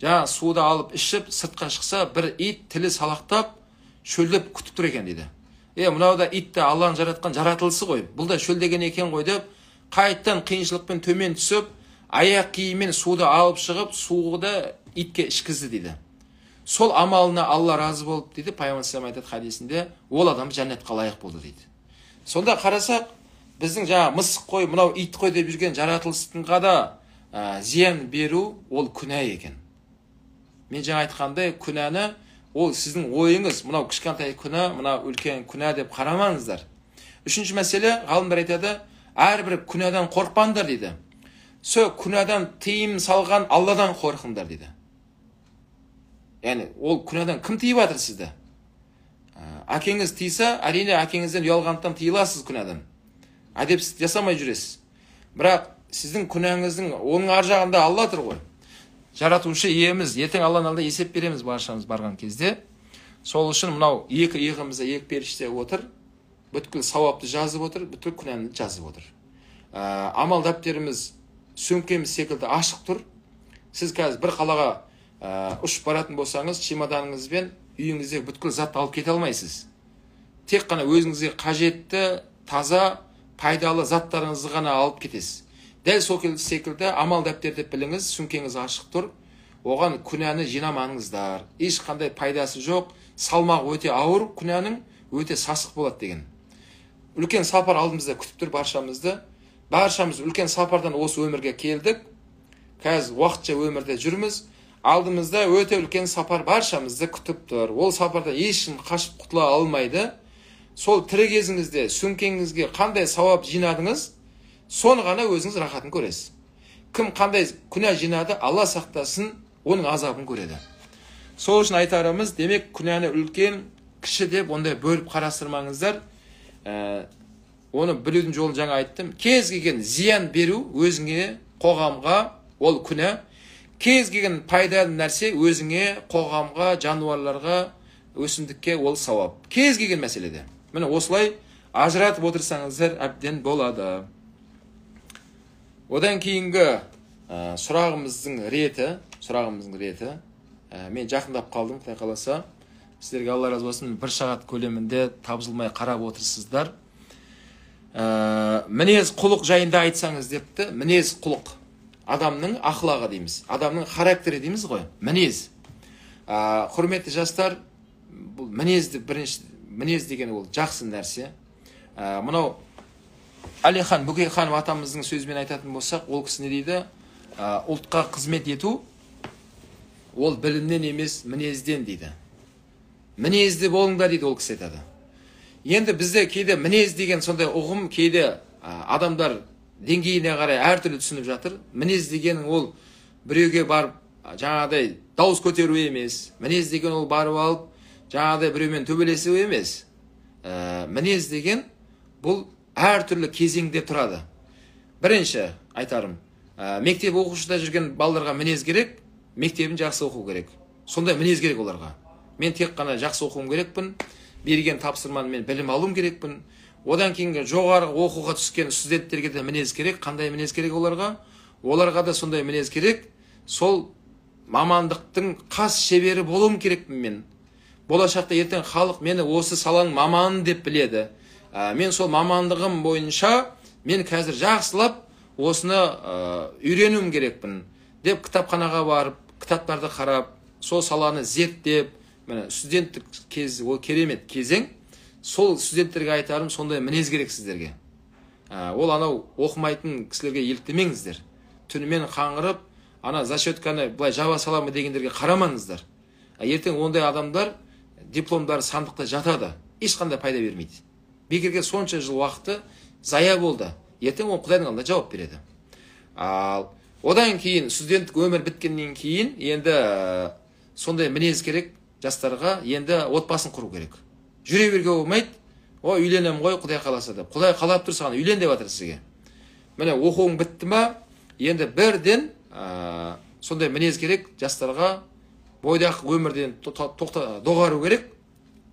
жаңа суды алып ішіп, сыртқа шықса, бір ит тілі салақтап, шөлдеп күтіп тұр екен дейді. Мынау да итті Алланың жаратқан жаратылысы ғой. Бұл да шөлдеген екен ғой деп, қайттан қиыншылықпен төмен түсіп, аяқ киіммен суды алып шығып, суды итке ішкізді дейді. Сол амалына Алла разы болып дейді, Пайғамбар айтады хадисінде, ол адам жәннатқа лайық болды дейді. Сонда қарасақ, біздің жаңа мысық қой, мынау ит қой деп жүрген жаратылыстыңға да зиян беру ол күнә екен. Мен жаңа айтқандай, күнәні ол сіздің ойыңыз, мынау кішкентай күнә, мынау үлкен күнә деп қарамаңыздар. Үшінші мәселе, ғалымдар айтады, әрбір күнәдан қорықпаңдар дейді. Сол күнәдан тыйым салған Алладан қорқыңдар дейді. Яғни, ол күнәдан кім тыйып жатыр сізді? Әкеңіз тыйса, әрине әкеңізден ұялғандықтан тыйыласыз күнәдан. Әдепсіз жасамай жүресіз. Бірақ сіздің күнәңіздің оның ар жағында Алла тұр ғой. Жаратушы иеміз, ертең Алланың алдында есеп береміз баршамыз барған кезде. Сол үшін мынау екі иығымызда екі періште отыр, бүткіл сауапты жазып отыр, бүткіл күнәні жазып отыр. Амал дәптеріміз сөмкеміз секілді ашық тұр. Сіз қазір бір қалаға ұшып баратын болсаңыз, чемоданыңызбен үйіңізде бүткіл затты алып кете алмайсыз. Тек қана өзіңізге қажетті, таза, пайдалы заттарыңызды ғана алып кетесіз. Дәл сол секілді амал дәптер деп біліңіз, сөмкеңіз ашық тұр. Оған күнәні жинамаңыздар. Ешқандай пайдасы жоқ, салмақ өте ауыр, күнәнің өте сасық болады деген. Үлкен сапар алдымызда күтіп тұр баршамызды. Баршамыз үлкен сапардан осы өмірге келдік. Қазір уақытша өмірде жүрміз. Алдымызда өте үлкен сапар баршамызды күтіп тұр. Ол сапарда ешкім қашып құтыла алмайды. Сол тірі кезіңізде сөмкеңізге қандай сауап жинадыңыз, соны ғана өзіңіз рахатын көресіз. Кім қандай күнә жинады, Алла сақтасын, оның азабын көреді. Сол үшін айтарымыз, демек күнәні үлкен, кіші деп ондай бөліп қарастырмаңыздар. Оны білудің жолын жаңа айттым. Кез келген зиян беру өзіңе, қоғамға ол күнә. кез келген пайдалы нәрсе өзіңе, қоғамға, жануарларға, өсімдікке ол сауап. Кез келген мәселеде. Міне осылай ажыратып отырсаңыздар әбден болады. Одан кейінгі сұрағымыздың реті, мен жақындап қалдым, Құдай қаласа. Сіздерге Алла разы болсын, 1 сағат көлемінде табылмай қарап отырсыздар. Мінез құлық жайында айтсаңыз депті. Мінез құлық. Адамның ақылағы дейміз. Адамның характері дейміз ғой. Мінез. Құрметті жастар, бұл мінез деген ол жақсы нәрсе. Мынау Әлихан Бөкейханов атамыздың сөзімен айтатын болсақ, ол кісі не дейді? Ұлтқа қызмет ету ол білімнен емес, мінезден дейді. Мінезді болыңдар дейді ол кісі айтады. Енді бізде кейде мінез деген сондай ұғым кейде адамдар деңгейіне қарай әртүрлі түсініп жатыр. Мінез деген ол біреуге барып жаңағыдай дауыс көтеру емес. Мінез деген ол барып алып жаңағыдай біреумен төбелесу емес. Мінез деген бұл әртүрлі кезеңде тұрады. Бірінші айтарым, мектеп оқушыда жүрген балаларға мінез керек, мектебін жақсы оқу керек. Сондай мінез керек оларға. Мен тек қана жақсы оқуым керекпін, берген тапсырманы мен білім алуым керекпін. Одан кейінгі жоғары оқуға түскен студенттерге де мінез керек. Қандай мінез керек оларға? Оларға да сондай мінез керек. Сол мамандықтың қас шебері болуым керекпін мен. Болашақта ертең халық мені осы саланың маманы деп біледі. Мен сол мамандығым бойынша мен қазір жақсылап осыны үйренуім керекпін деп кітапханаға барып, кітаптарды қарап, сол саланы зерттеп, студенттік кез ол керемет кезең. Сол студенттерге айтарым, сондай мінез керек сіздерге. Ол анау оқымайтын кісілерге еліктемеңіздер. Түнімен қаңғырып, ана зачетканы былай жаба саламы дегендерге қарамаңыздар. Ертең ондай адамдар дипломдары сандықта жатады. Ешқандай пайда бермейді. Бекерге сонша жыл уақыты зая болды. Ертең ол Құдайдың алдында жауап береді. Одан кейін студенттік өмір біткеннен кейін енді сондай мінез керек жастарға, енді отбасын құру керек. Жүре берге болмайды. Үйленем ғой, Құдай қаласа деп. Құдай қалап тұр саған үйлен деп жатыр сізге. Міне оқуың бітті ма? Енді бірден сондай мінез керек жастарға, бойдағы өмірден доғару керек.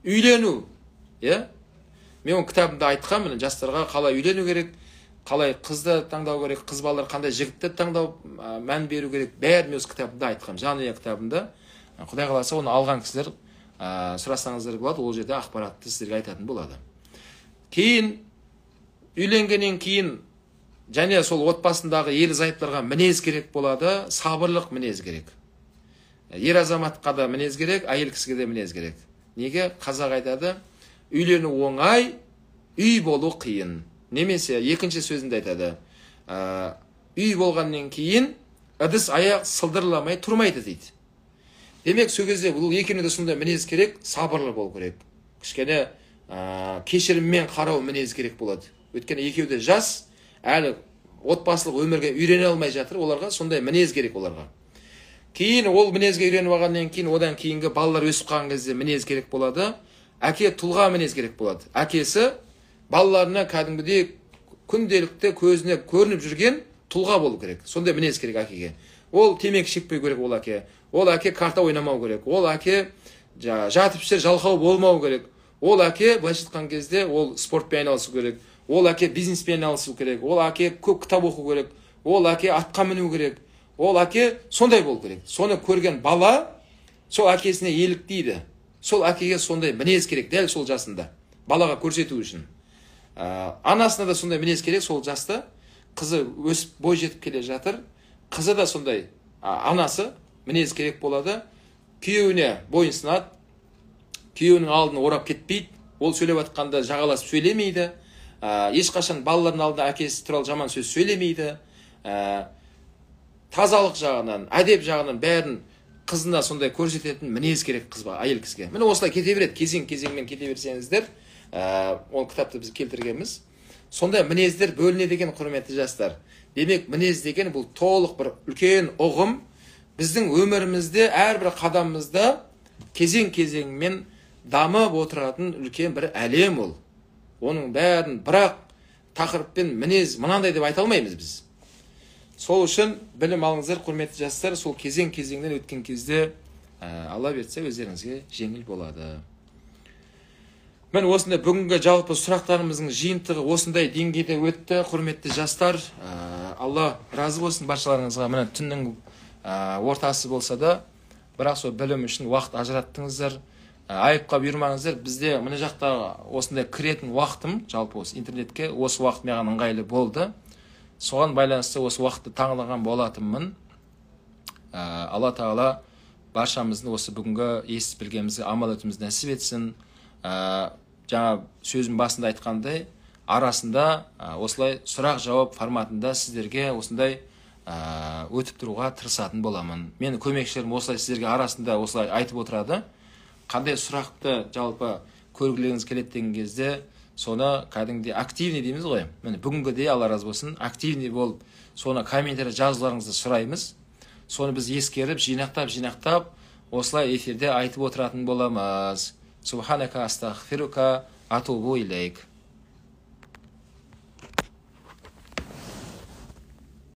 Үйлену. Мен кітабымда айтқам, жастарға қалай үйлену керек, қалай қызды таңдау керек, қыз балалар қандай жігітті таңдау мән беру керек. Бәрін өз кітабымда айтқам, жанұя кітабында. Құдай қаласа оны алған кісілер сұрасаңыздар болады, ол жерде ақпаратты сіздерге айтатын болады. Кейін үйленгеннен кейін және сол отбасындағы ерлі зайыптыларға мінез керек болады, сабырлық мінез керек. Ер азаматқа да мінез керек, әйел кісіге де мінез керек. Неге? Қазақ айтады, үйлену оңай, үй болу қиын. Немесе екінші сөзінде айтады, үй болғаннан кейін ыдыс аяқ сылдырламай тұрмайды дейді. Демек, сол кезде бұл екеуіне де сондай мінез керек, сабырлы болу керек. Кішкене кешіріммен қарау мінез керек болады. Өйткені екеуі де жас, әлі отбасылық өмірге үйрене алмай жатыр, оларға сондай мінез керек оларға. Кейін ол мінезге үйреніп алғаннан кейін, одан кейінгі балалар өсіп қалған кезде мінез керек болады. Әке тұлға мінез керек болады. Әкесі балаларына кәдімгідей күнделікті көзіне көрініп жүрген тұлға болу керек. Сондай мінез керек әкеге. Ол темекі шекпеу керек ол әке. Ол әке карта ойнамау керек. Ол әке жатып ішер жалқау болмау керек. Ол әке былайша айтқан кезде ол спортпен айналысу керек. Ол әке бизнеспен айналысу керек. Ол әке көп кітап оқу керек. Ол әке атқа міну керек. Ол әке сондай болу керек. Соны көрген бала сол әкесіне еліктейді. Сол әкеге сондай мінез керек, дәл сол жасында. Балаға көрсету үшін. Анасына да сондай мінез керек, сол жаста. Қызы өсіп бой жетіп келе жатыр. Қызы да сондай, анасы мінез керек болады. Күйеуіне бойын сынады. Күйеуінің алдын орап кетпейді. Ол сөйлеп жатқанда жағаласып сөйлемейді. Ешқашан балалардың алдында әкесі туралы жаман сөз сөйлемейді. Тазалық жағынан, әдеп жағынан бәрін қызына сондай көрсететін мінез керек қызға, әйел кісіге. Міне осылай кете береді, кезең-кезеңмен кете берсеңіздер, ол кітапты біз келтіргенбіз. Сондай мінездер бөліне деген құрметті жастар. Демек, мінез деген бұл толық бір үлкен ұғым. Біздің өмірімізде, әрбір қадамымызда кезең-кезеңмен дамып отыратын үлкен бір әлем ол. Оның бәрін бірақ тақырыппен мінез мынандай деп айта алмаймыз біз. Сол үшін білім алыңыздар, құрметті жастар. Сол кезеңнен өткен кезде Алла берсе өздеріңізге жеңіл болады. Мен осындай бүгінгі жалпы сұрақтарымыздың жиынтығы осындай деңгейде өтті, құрметті жастар. Алла разы болсын баршаларыңызға. Міне түннің ортасы болса да, бірақ сол білім үшін уақыт ажыраттыңыздар. Айыпқа бұйырмаңыздар. Бізде мына жақта осындай кіретін уақытым, жалпы осы интернетке осы уақыт маған ыңғайлы болды. Соған байланысты осы уақытты таңдаған болатынмын. Алла Тағала баршамыздың осы бүгінгі естіп білгенімізге амал етуімізді нәсіп етсін. Жаңа сөзім басында айтқандай, арасында осылай сұрақ-жауап форматында сіздерге осындай өтіп тұруға тырысатын боламын. Менің көмекшілерім осылай сіздерге арасында осылай айтып отырады. Қандай сұрақты жалпы көргілеріңіз келеді деген кезде, соны кәдімгідей активный дейміз ғой. Міне бүгінгідей Алла разы болсын, активный болып, соны комментарий жазуларыңызды сұраймыз. Соны біз ескеріп, жинақтап, осылай эфирде айтып отыратын боламыз. Субханака астағфирука атубу илейк.